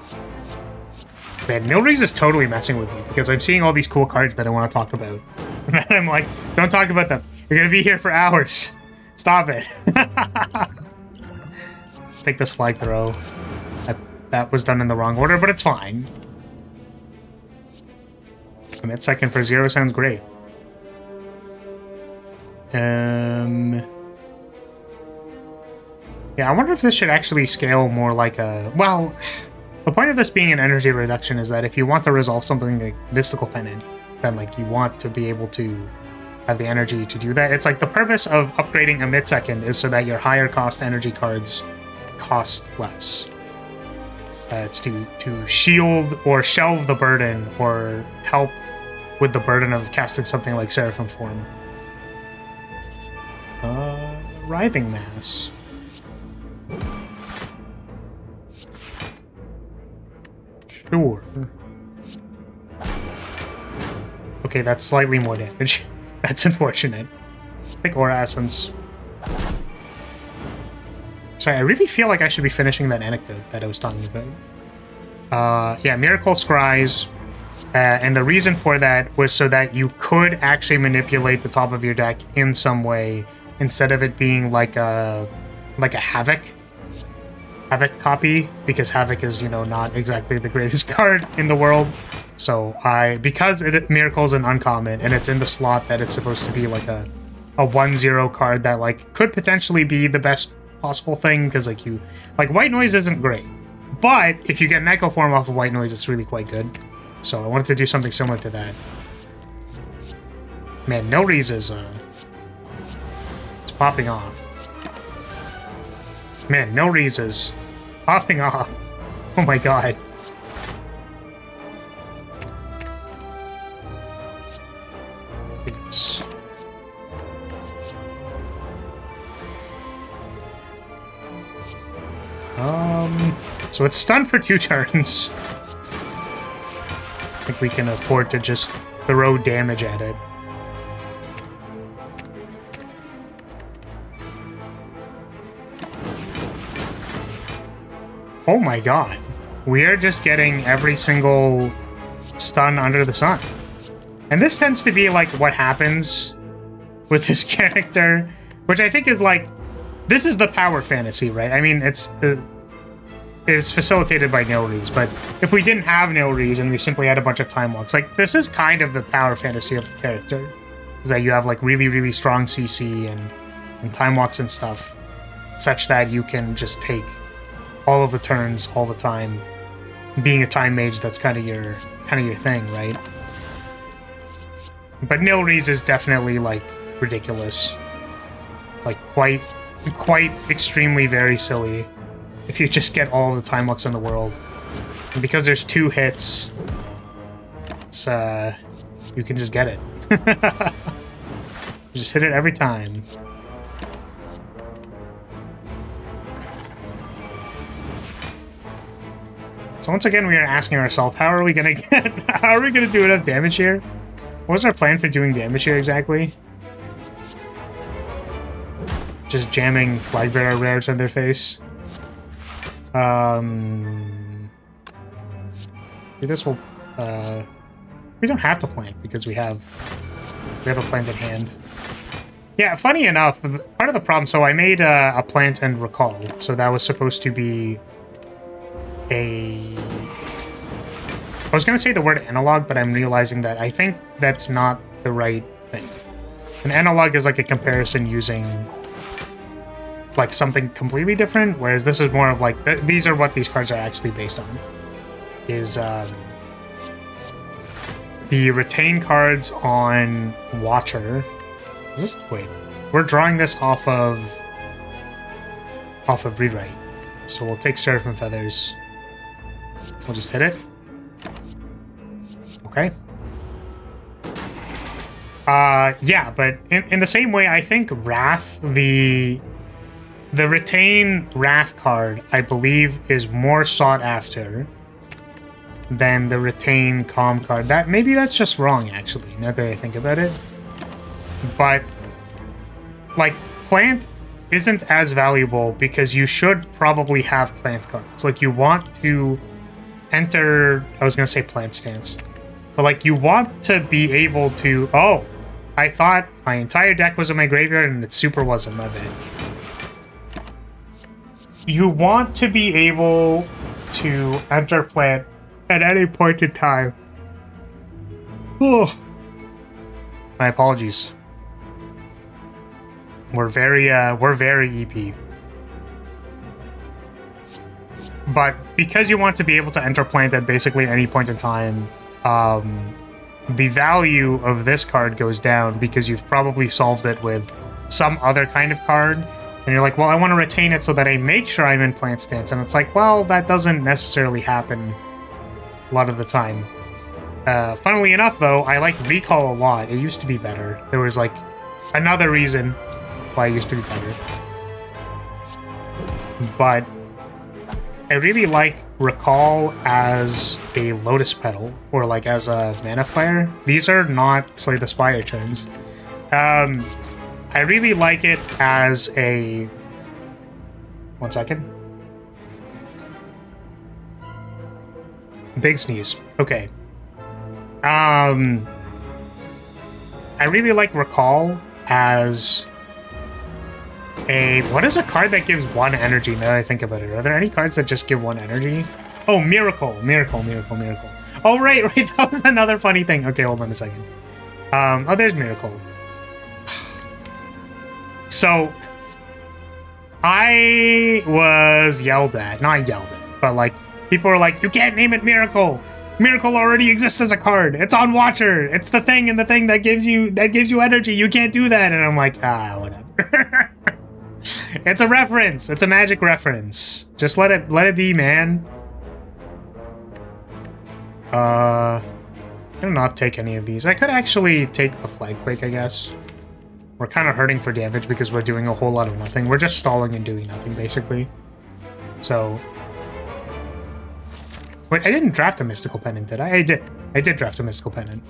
man, Milrees is totally messing with me because I'm seeing all these cool cards that I want to talk about. And then I'm like, don't talk about them. You're going to be here for hours. Stop it. Let's take this flag throw. That was done in the wrong order, but it's fine. Commit second for 0 sounds great. Yeah, I wonder if this should actually scale more like a... Well... The point of this being an energy reduction is that if you want to resolve something like Mystical Pennant, then like you want to be able to have the energy to do that. It's like the purpose of upgrading a mid-second is so that your higher cost energy cards cost less. It's to shield or shelve the burden or help with the burden of casting something like Seraphim Form. Writhing Mass. Sure. Okay, that's slightly more damage. That's unfortunate. I think Aura Essence. Sorry, I really feel like I should be finishing that anecdote that I was talking about. Yeah, Miracle Scries. And the reason for that was so that you could actually manipulate the top of your deck in some way instead of it being like a Havoc copy, because Havoc is, you know, not exactly the greatest card in the world. So because Miracle is an uncommon and it's in the slot that it's supposed to be like a 1/0 card that like could potentially be the best possible thing, because like White Noise isn't great, but if you get an Echo Form off of White Noise, it's really quite good. So I wanted to do something similar to that. Man, No Reason is it's popping off. Man, No Reason is popping off. Oh my god. Yes. So it's stunned for 2 turns. I think we can afford to just throw damage at it. Oh my god. We are just getting every single stun under the sun. And this tends to be like what happens with this character, which I think is like, this is the power fantasy, right? I mean, it's facilitated by Nilries, but if we didn't have Nilries and we simply had a bunch of time walks, like this is kind of the power fantasy of the character, is that you have like really, really strong CC and time walks and stuff, such that you can just take all of the turns all the time. Being a time mage, that's kind of your thing, right? But Nilries is definitely like ridiculous, like quite extremely very silly if you just get all the time walks in the world. And because there's 2 hits, it's you can just get it. Just hit it every time. So once again, we are asking ourselves, how are we gonna do enough damage here? What was our plan for doing damage here exactly? Just jamming Flagbearer rares in their face. This will. We don't have to plant because we have a plant at hand. Yeah, funny enough, part of the problem. So I made a plant and recall. So that was supposed to be a. I was gonna say the word analog, but I'm realizing that I think that's not the right thing. An analog is like a comparison using like something completely different, whereas this is more of like these are what these cards are actually based on. Is the retain cards on Watcher. Is this wait? We're drawing this off of Rewrite. So we'll take Seraphim Feathers. We'll just hit it. Okay. Yeah, but in the same way, I think Wrath, the retain Wrath card, I believe, is more sought after than the retain Calm card. Maybe that's just wrong, actually, now that I think about it. But, like, Plant isn't as valuable because you should probably have Plant cards. Like, you want to enter... I was going to say Plant Stance. But, like, you want to be able to... Oh, I thought my entire deck was in my graveyard and it super wasn't, my bad. You want to be able to enter Plant at any point in time. Oh. My apologies. We're very EP. But because you want to be able to enter Plant at basically any point in time, the value of this card goes down because you've probably solved it with some other kind of card. And you're like, well, I want to retain it so that I make sure I'm in plant stance. And it's like, well, that doesn't necessarily happen a lot of the time. Funnily enough, though, I like recall a lot. It used to be better. There was, like, another reason why it used to be better. But I really like recall as a lotus petal, or, like, as a mana flare. These are not Slay the Spire terms. I really like it as a... One second. Big sneeze. Okay. I really like recall as a... What is a card that gives 1 energy now that I think about it? Are there any cards that just give 1 energy? Oh, Miracle. Miracle. Oh, right. That was another funny thing. Okay, hold on a second. Oh, there's Miracle. So, I was yelled at. Not yelled at, but like, people were like, you can't name it Miracle. Miracle already exists as a card. It's on Watcher. It's the thing and the thing that gives you energy. You can't do that. And I'm like, whatever. It's a reference. It's a Magic reference. Just let it be, man. I'm gonna not take any of these. I could actually take the Flagquake, I guess. We're kind of hurting for damage because we're doing a whole lot of nothing. We're just stalling and doing nothing, basically. So... Wait, I didn't draft a Mystical Pennant, did I? I did. I did draft a Mystical Pennant.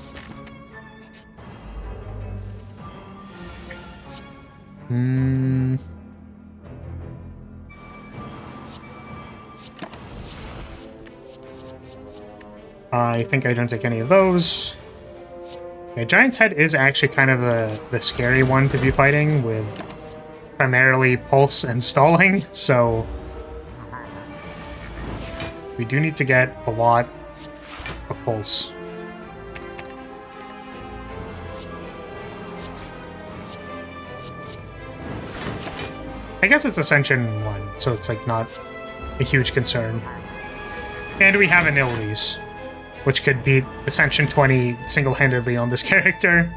I think I don't take any of those. Yeah, Giant's Head is actually kind of the scary one to be fighting, with primarily pulse and stalling, so we do need to get a lot of pulse. I guess it's Ascension 1, so it's like not a huge concern. And we have an Lyrilyte, which could beat Ascension 20 single-handedly on this character.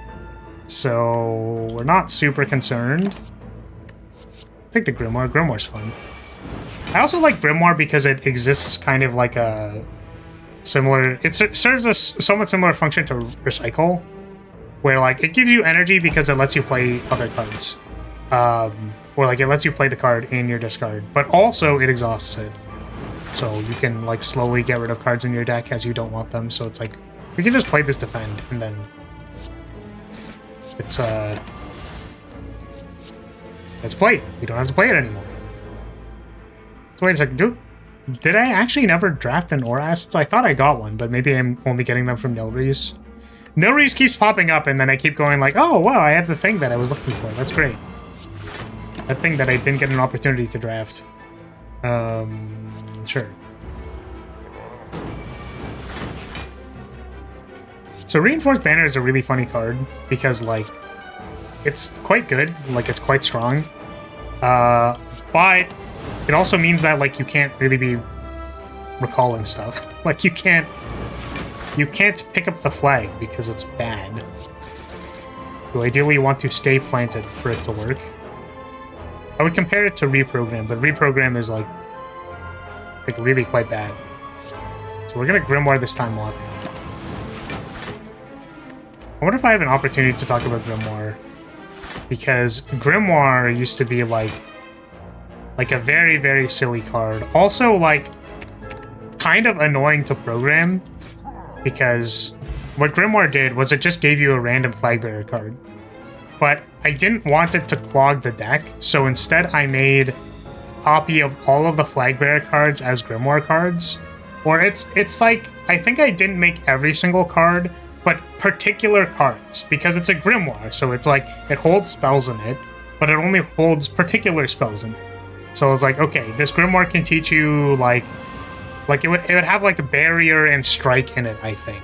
So we're not super concerned. Take the Grimoire. Grimoire's fun. I also like Grimoire because it exists kind of like a similar... It serves a somewhat similar function to Recycle, where like it gives you energy because it lets you play other cards. Or like it lets you play the card in your discard, but also it exhausts it. So you can like slowly get rid of cards in your deck as you don't want them. So it's like, we can just play this defend and then it's played. You don't have to play it anymore. So wait a second, did I actually never draft an Aura Assets? I thought I got one, but maybe I'm only getting them from Lyrilyte. Lyrilyte keeps popping up and then I keep going like, oh wow, I have the thing that I was looking for. That's great. That thing that I didn't get an opportunity to draft. Sure. So Reinforced Banner is a really funny card because, like, it's quite good, like, it's quite strong. But it also means that, like, you can't really be recalling stuff. Like, you can't pick up the flag because it's bad. You ideally want to stay planted for it to work. I would compare it to Reprogram, but Reprogram is, like really quite bad. So we're gonna Grimoire this time, Waaalk. I wonder if I have an opportunity to talk about Grimoire. Because Grimoire used to be like a very, very silly card. Also, like, kind of annoying to program. Because what Grimoire did was it just gave you a random Flagbearer card. But I didn't want it to clog the deck, so instead I made copy of all of the Flagbearer cards as Grimoire cards. Or it's like, I think I didn't make every single card, but particular cards, because it's a Grimoire, so it's like, it holds spells in it, but it only holds particular spells in it. So I was like, okay, this Grimoire can teach you, like it would have like a barrier and strike in it, I think.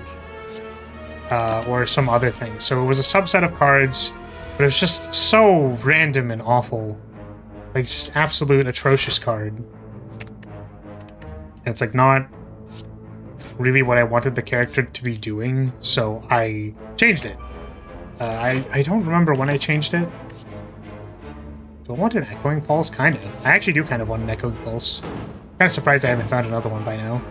Or some other things. So it was a subset of cards, but it was just so random and awful. Like, just absolute atrocious card. And it's like not really what I wanted the character to be doing, so I changed it. I don't remember when I changed it. Do I want an echoing pulse? Kind of. I actually do kind of want an echoing pulse. Kind of surprised I haven't found another one by now.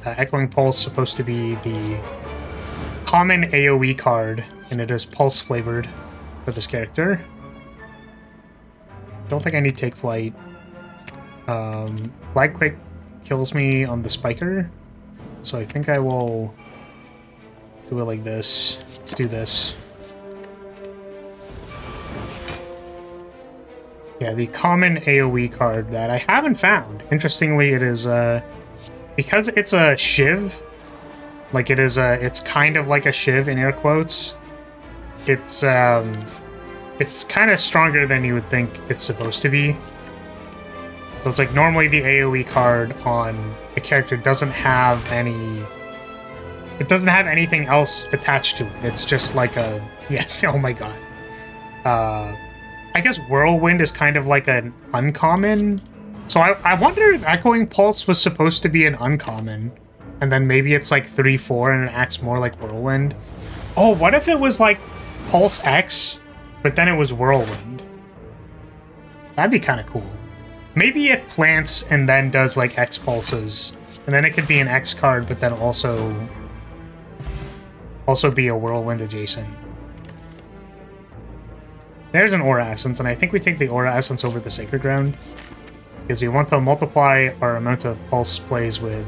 Echoing pulse is supposed to be the common AoE card, and it is pulse flavored for this character. Don't think I need take flight. Flag quick kills me on the spiker, so I think I will do it like this. Let's do this. Yeah, the common AoE card that I haven't found. Interestingly, it is because it's a shiv. Like it's kind of like a shiv in air quotes. It's kind of stronger than you would think it's supposed to be. So it's like normally the AoE card on a character doesn't have any. It doesn't have anything else attached to it. It's just like a yes. Oh my god. I guess Whirlwind is kind of like an uncommon. So I wonder if Echoing Pulse was supposed to be an uncommon. And then maybe it's like 3-4 and it acts more like Whirlwind. Oh, what if it was like Pulse X, but then it was Whirlwind? That'd be kind of cool. Maybe it plants and then does like X pulses. And then it could be an X card, but then also be a Whirlwind adjacent. There's an Aura Essence, and I think we take the Aura Essence over the Sacred Ground. Because we want to multiply our amount of pulse plays with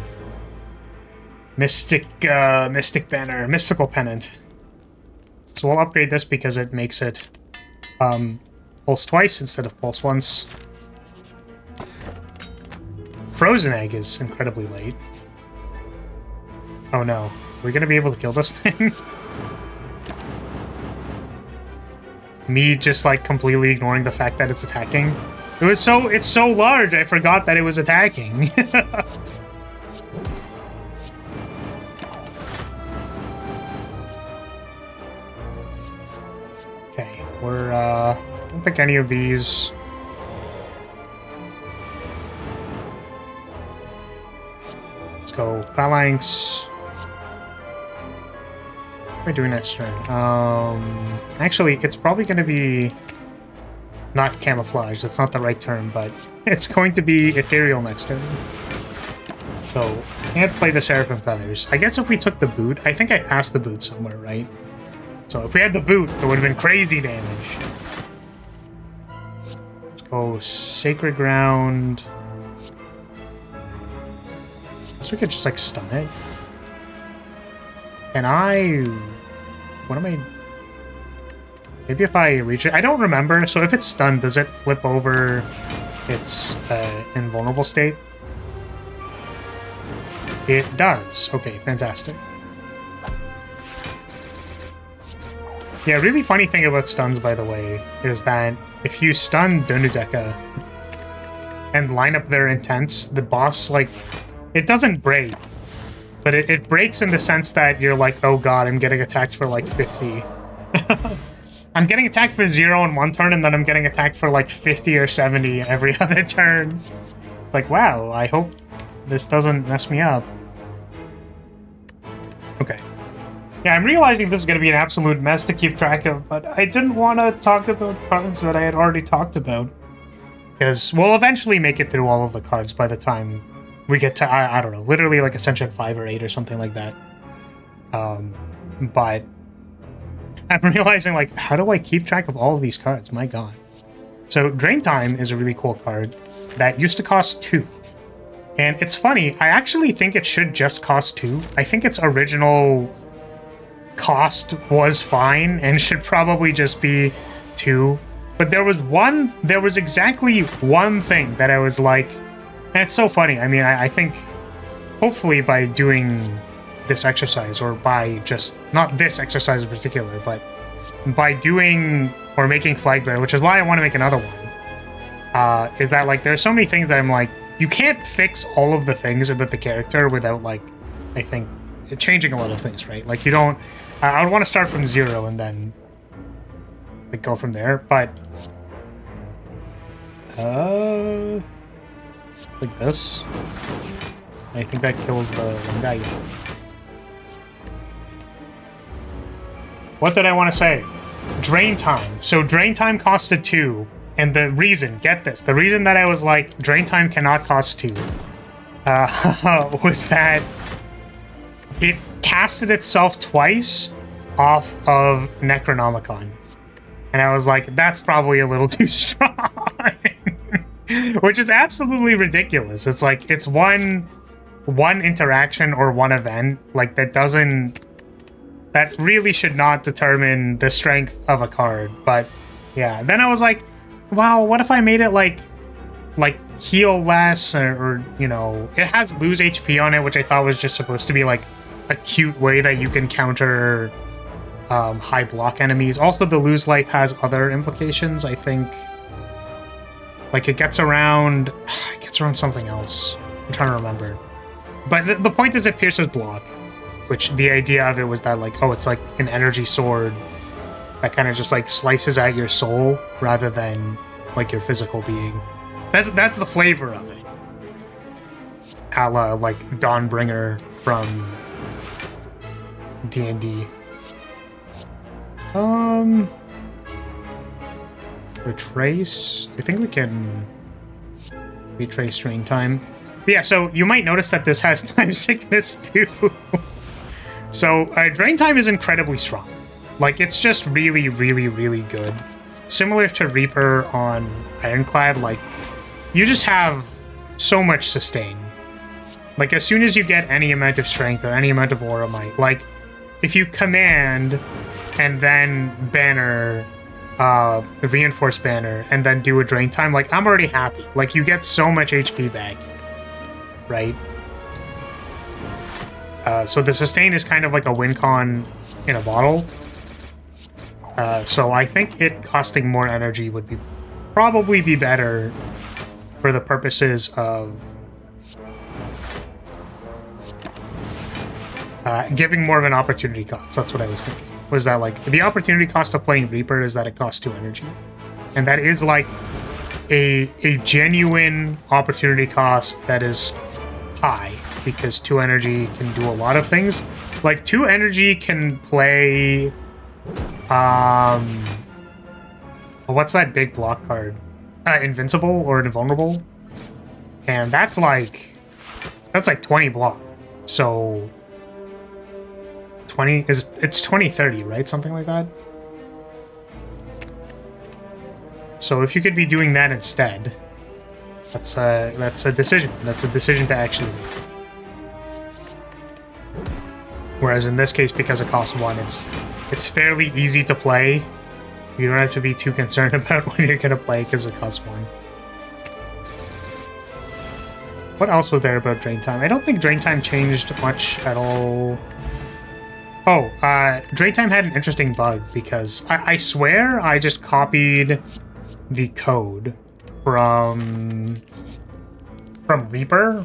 Mystic Banner, Mystical Pennant. So we'll upgrade this because it makes it pulse twice instead of pulse once. Frozen Egg is incredibly late. Oh no. We're gonna be able to kill this thing? Me just like completely ignoring the fact that it's attacking. It's so large, I forgot that it was attacking. Okay, we're I don't think any of these. Let's go Phalanx. What am I doing next turn? Actually, it's probably going to be not Camouflage. That's not the right term, but it's going to be Ethereal next turn. So, can't play the Seraphim Feathers. I guess if we took the boot, I think I passed the boot somewhere, right? So if we had the boot, it would have been crazy damage. Let's go Sacred Ground. I guess we could just like stun it. Can I... What am I... Maybe if I reach it... I don't remember. So if it's stunned, does it flip over its invulnerable state? It does. Okay, fantastic. Yeah, really funny thing about stuns, by the way, is that if you stun Donudeka and line up their intents, the boss, like... It doesn't break. But it breaks in the sense that you're like, oh god, I'm getting attacked for like 50. I'm getting attacked for 0 in one turn, and then I'm getting attacked for like 50 or 70 every other turn. It's like, wow, I hope this doesn't mess me up. Okay. Yeah, I'm realizing this is going to be an absolute mess to keep track of, but I didn't want to talk about cards that I had already talked about. Because we'll eventually make it through all of the cards by the time we get to, I don't know, literally like Ascension 5 or 8 or something like that. But I'm realizing, like, how do I keep track of all of these cards? My god. So Drain Time is a really cool card that used to cost 2. And it's funny, I actually think it should just cost 2. I think its original cost was fine and should probably just be 2. But there was exactly one thing that I was like, and it's so funny. I mean, I think hopefully by doing this exercise, or by just, not this exercise in particular, but by doing or making Flagbearer, which is why I want to make another one, is that like there's so many things that I'm like, you can't fix all of the things about the character without like, I think, changing a lot of things, right? Like you don't, I would want to start from 0 and then like go from there, but like this. I think that kills the one guy. Yeah. What did I want to say? Drain time. So drain time costed 2. And the reason, get this, the reason that I was like, drain time cannot cost 2, was that it casted itself twice off of Necronomicon. And I was like, that's probably a little too strong. Which is absolutely ridiculous. It's like, it's one interaction or one event, like, that really should not determine the strength of a card. But yeah, then I was like, wow, what if I made it like heal less, or you know, it has lose HP on it, which I thought was just supposed to be like a cute way that you can counter high block enemies. Also, the lose life has other implications, I think. Like it gets around something else. I'm trying to remember. But the point is it pierces block, which the idea of it was that like, oh, it's like an energy sword that kind of just like slices at your soul rather than like your physical being. That's the flavor of it. A la like Dawnbringer from D&D. Retrace. I think we can retrace drain time. But yeah, so you might notice that this has time sickness too. So drain time is incredibly strong. Like it's just really, really, really good. Similar to Reaper on Ironclad, like you just have so much sustain. Like as soon as you get any amount of strength or any amount of aura might, like if you command and then banner, reinforce banner, and then do a drain time, like I'm already happy. Like you get so much HP back, right? So the sustain is kind of like a win con in a bottle. So I think it costing more energy would probably be better for the purposes of giving more of an opportunity cost. That's what I was thinking. Was that like the opportunity cost of playing Reaper is that it costs 2 energy, and that is like a genuine opportunity cost that is high, because 2 energy can do a lot of things. Like 2 energy can play what's that big block card? Invincible or Invulnerable. And that's like 20 block. So 20 is, it's 20-30, right? Something like that. So if you could be doing that instead, that's a decision. That's a decision to actually make. Whereas in this case, because it costs 1, it's fairly easy to play. You don't have to be too concerned about when you're gonna play because it costs 1. What else was there about drain time? I don't think drain time changed much at all. Oh, drain time had an interesting bug because I swear I just copied the code from Reaper,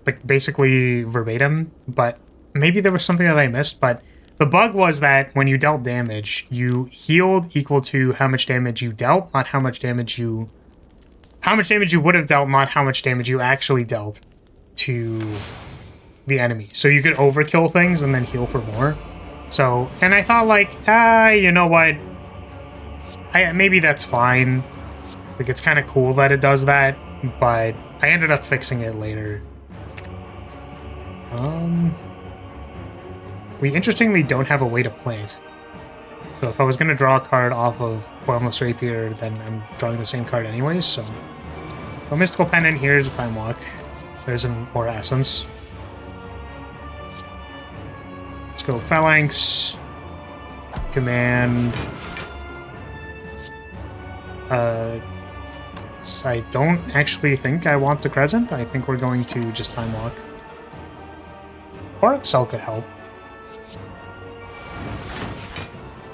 like basically verbatim, but maybe there was something that I missed. But the bug was that when you dealt damage, you healed equal to how much damage you dealt, not how much damage you would have dealt, not how much damage you actually dealt to the enemy. So you could overkill things and then heal for more. So, and I thought like, you know what? Maybe that's fine. Like it's kind of cool that it does that, but I ended up fixing it later. We interestingly don't have a way to plant. So if I was going to draw a card off of Formless Rapier, then I'm drawing the same card anyways, so... A Mystical Pendant, here's a Time Walk. There's an Aura Essence. Let's go Phalanx. Command. I don't actually think I want the Crescent. I think we're going to just Time Walk. Or Excel could help.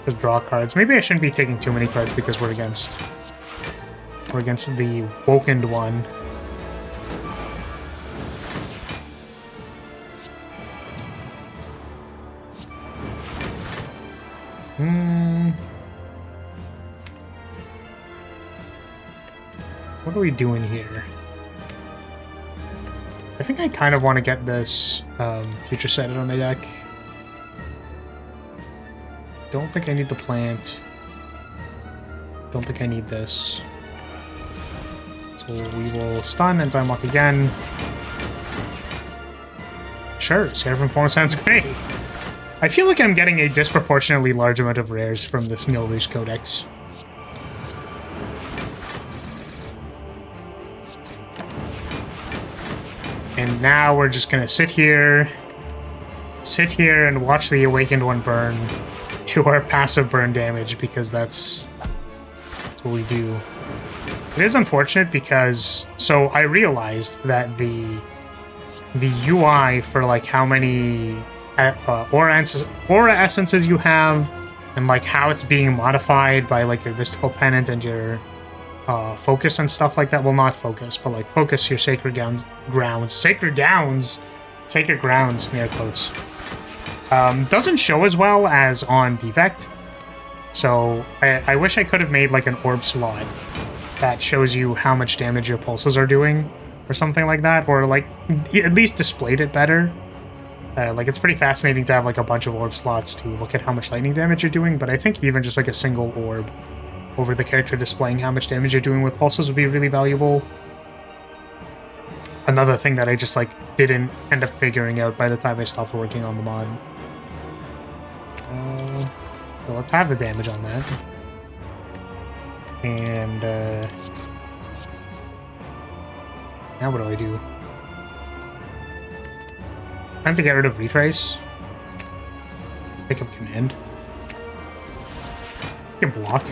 Just draw cards. Maybe I shouldn't be taking too many cards because we're against the Wokened one. What are we doing here? I think I kind of want to get this future sighted on my deck. Don't think I need the plant. Don't think I need this. So we will stun and time walk again. Sure, Seraphim form sounds great. I feel like I'm getting a disproportionately large amount of rares from this Nilrish Codex. And now we're just gonna sit here and watch the Awakened One burn to our passive burn damage, because that's what we do. It is unfortunate because, so I realized that the UI for like how many aura essences you have, and like how it's being modified by like your mystical pennant and your focus and stuff like that. Well, not focus, but like focus your sacred grounds, air quotes. Doesn't show as well as on defect. So I wish I could have made like an orb slot that shows you how much damage your pulses are doing, or something like that, or like at least displayed it better. Like it's pretty fascinating to have like a bunch of orb slots to look at how much lightning damage you're doing, but I think even just like a single orb over the character displaying how much damage you're doing with pulses would be really valuable. Another thing that I just like didn't end up figuring out by the time I stopped working on the mod. So let's have the damage on that. And now what do I do? Time to get rid of retrace. Pick up command. We can block.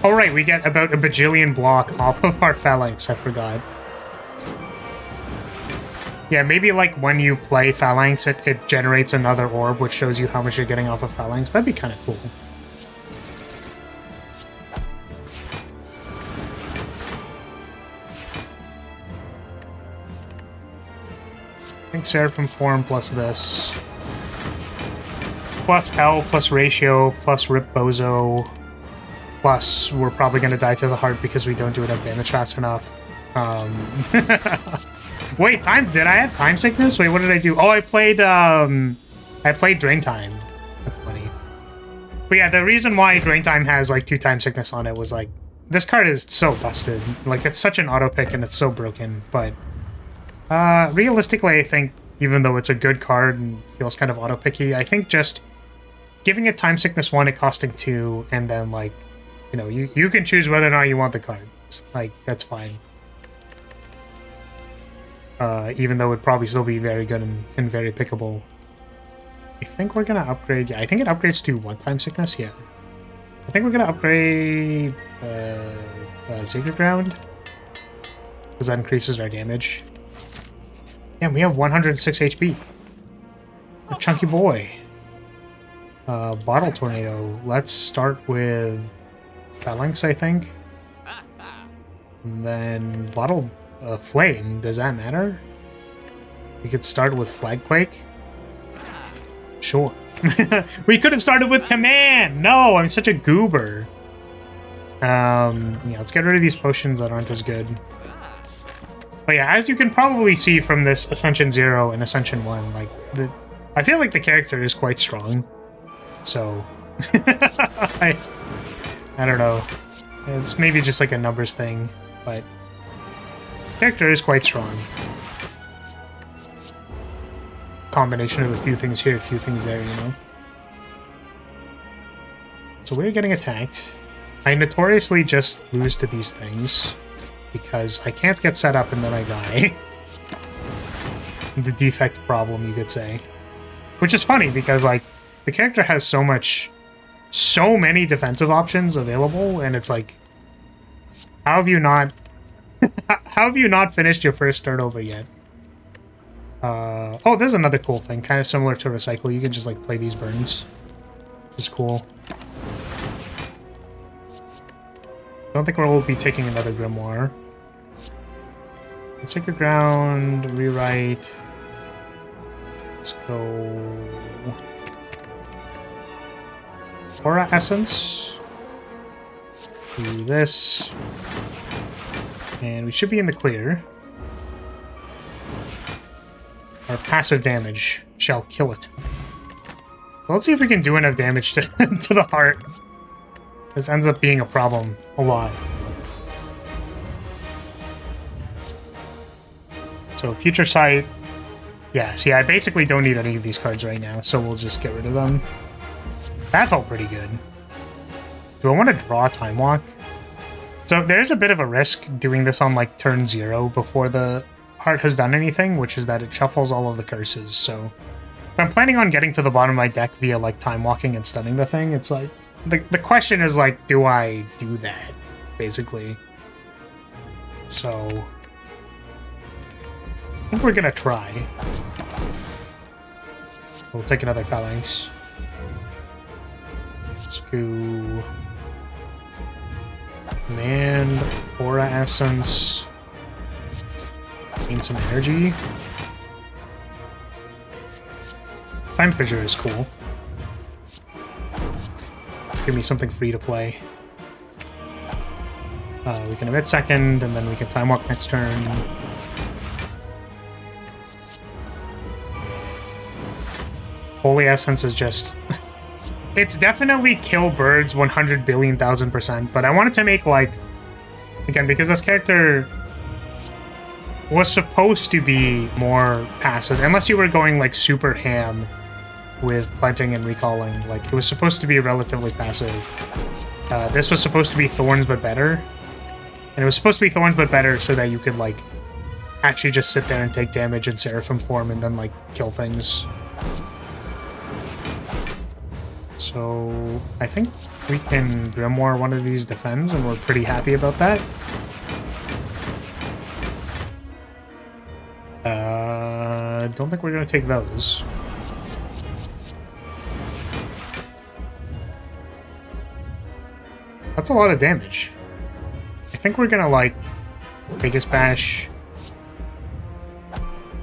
Oh right, we get about a bajillion block off of our phalanx, I forgot. Yeah, maybe like when you play phalanx, it generates another orb which shows you how much you're getting off of phalanx. That'd be kind of cool. I think Seraphim form plus this. Plus L, plus ratio, plus Rip Bozo. Plus, we're probably going to die to the heart because we don't do enough damage fast enough. Wait, did I have time sickness? Wait, what did I do? Oh, I played Drain Time. That's funny. But yeah, the reason why Drain Time has like 2 time sickness on it was like, this card is so busted. Like, it's such an auto pick and it's so broken. But realistically, I think even though it's a good card and feels kind of auto picky, I think just giving it time sickness 1, it costing 2, and then like, you know, you can choose whether or not you want the card. Like, that's fine. Even though it'd probably still be very good and very pickable. I think we're gonna upgrade. Yeah, I think it upgrades to 1 time sickness. Yeah, I think we're gonna upgrade Sacred Ground because that increases our damage. Yeah, we have 106 HP. A chunky boy. Bottle Tornado. Let's start with Phalanx, I think. And then Bottle Flame. Does that matter? We could start with Flagquake. Sure. We could have started with Command! No, I'm such a goober. Yeah, let's get rid of these potions that aren't as good. But yeah, as you can probably see from this Ascension 0 and Ascension 1, like, I feel like the character is quite strong. So, I don't know. It's maybe just like a numbers thing, but the character is quite strong. Combination of a few things here, a few things there, you know? So we're getting attacked. I notoriously just lose to these things because I can't get set up and then I die. The defect problem, you could say. Which is funny because, like, the character has so many defensive options available, and it's like, how have you not finished your first turnover yet? Oh, there's another cool thing, kind of similar to Recycle. You can just like play these burns, which is cool. Don't think we'll be taking another Grimoire. Sacred Ground, rewrite. Let's go. Aura Essence. Do this. And we should be in the clear. or passive damage shall kill it. Well, let's see if we can do enough damage to, to the heart. This ends up being a problem a lot. So Future Sight. Yeah, see, I basically don't need any of these cards right now, so we'll just get rid of them. That felt pretty good. Do I want to draw Time Walk? So there's a bit of a risk doing this on like turn 0 before the heart has done anything, which is that it shuffles all of the curses. So if I'm planning on getting to the bottom of my deck via like Time Walking and stunning the thing, it's like the question is like, do I do that, basically? So I think we're gonna try. We'll take another Phalanx. Let's go Command, Aura Essence, gain some energy. Time Fissure is cool. Give me something free to play. We can emit second, and then we can Time Walk next turn. Holy Essence is just... It's definitely kill birds 100 billion thousand %, but I wanted to make, like... Again, because this character was supposed to be more passive, unless you were going, like, super ham with planting and recalling. Like, it was supposed to be relatively passive. This was supposed to be Thorns, but better. And it was supposed to be Thorns, but better so that you could, like, actually just sit there and take damage in Seraphim form and then, like, kill things. So I think we can Grimoire one of these defends, and we're pretty happy about that. Don't think we're going to take those. That's a lot of damage. I think we're going to, like, Biggest Bash,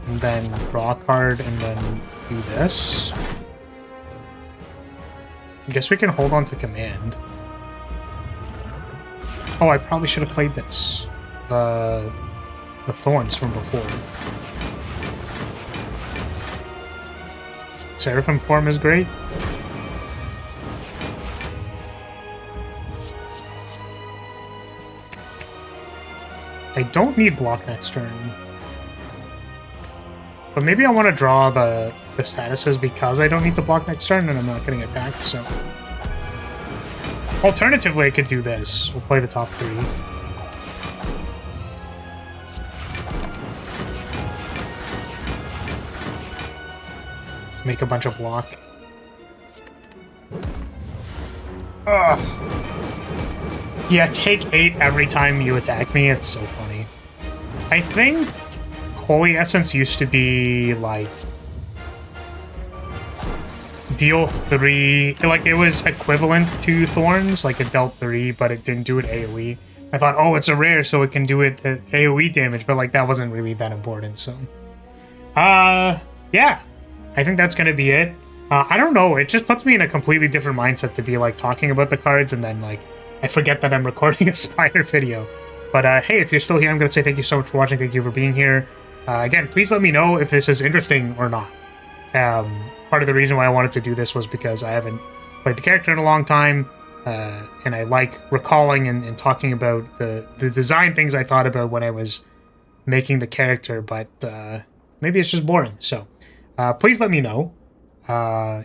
and then draw a card, and then do this. I guess we can hold on to Command. Oh, I probably should have played this. The Thorns from before. Seraphim form is great. I don't need block next turn. But maybe I want to draw the statuses because I don't need to block next turn and I'm not getting attacked, so... Alternatively, I could do this. We'll play the top 3. Make a bunch of block. Ugh. Yeah, take 8 every time you attack me. It's so funny. I think Holy Essence used to be, like, deal 3... Like, it was equivalent to Thorns. Like, it dealt 3, but it didn't do it AoE. I thought, oh, it's a rare, so it can do it AoE damage, but, like, that wasn't really that important, so... yeah. I think that's gonna be it. I don't know, it just puts me in a completely different mindset to be, like, talking about the cards, and then, like, I forget that I'm recording a Spire video. But, hey, if you're still here, I'm gonna say thank you so much for watching, thank you for being here. Again, please let me know if this is interesting or not. Part of the reason why I wanted to do this was because I haven't played the character in a long time, and I like recalling and talking about the design things I thought about when I was making the character, but maybe it's just boring, so... please let me know.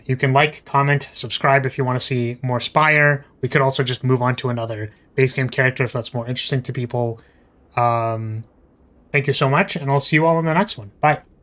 You can like, comment, subscribe if you want to see more Spire. We could also just move on to another base game character if that's more interesting to people. Thank you so much, and I'll see you all in the next one. Bye.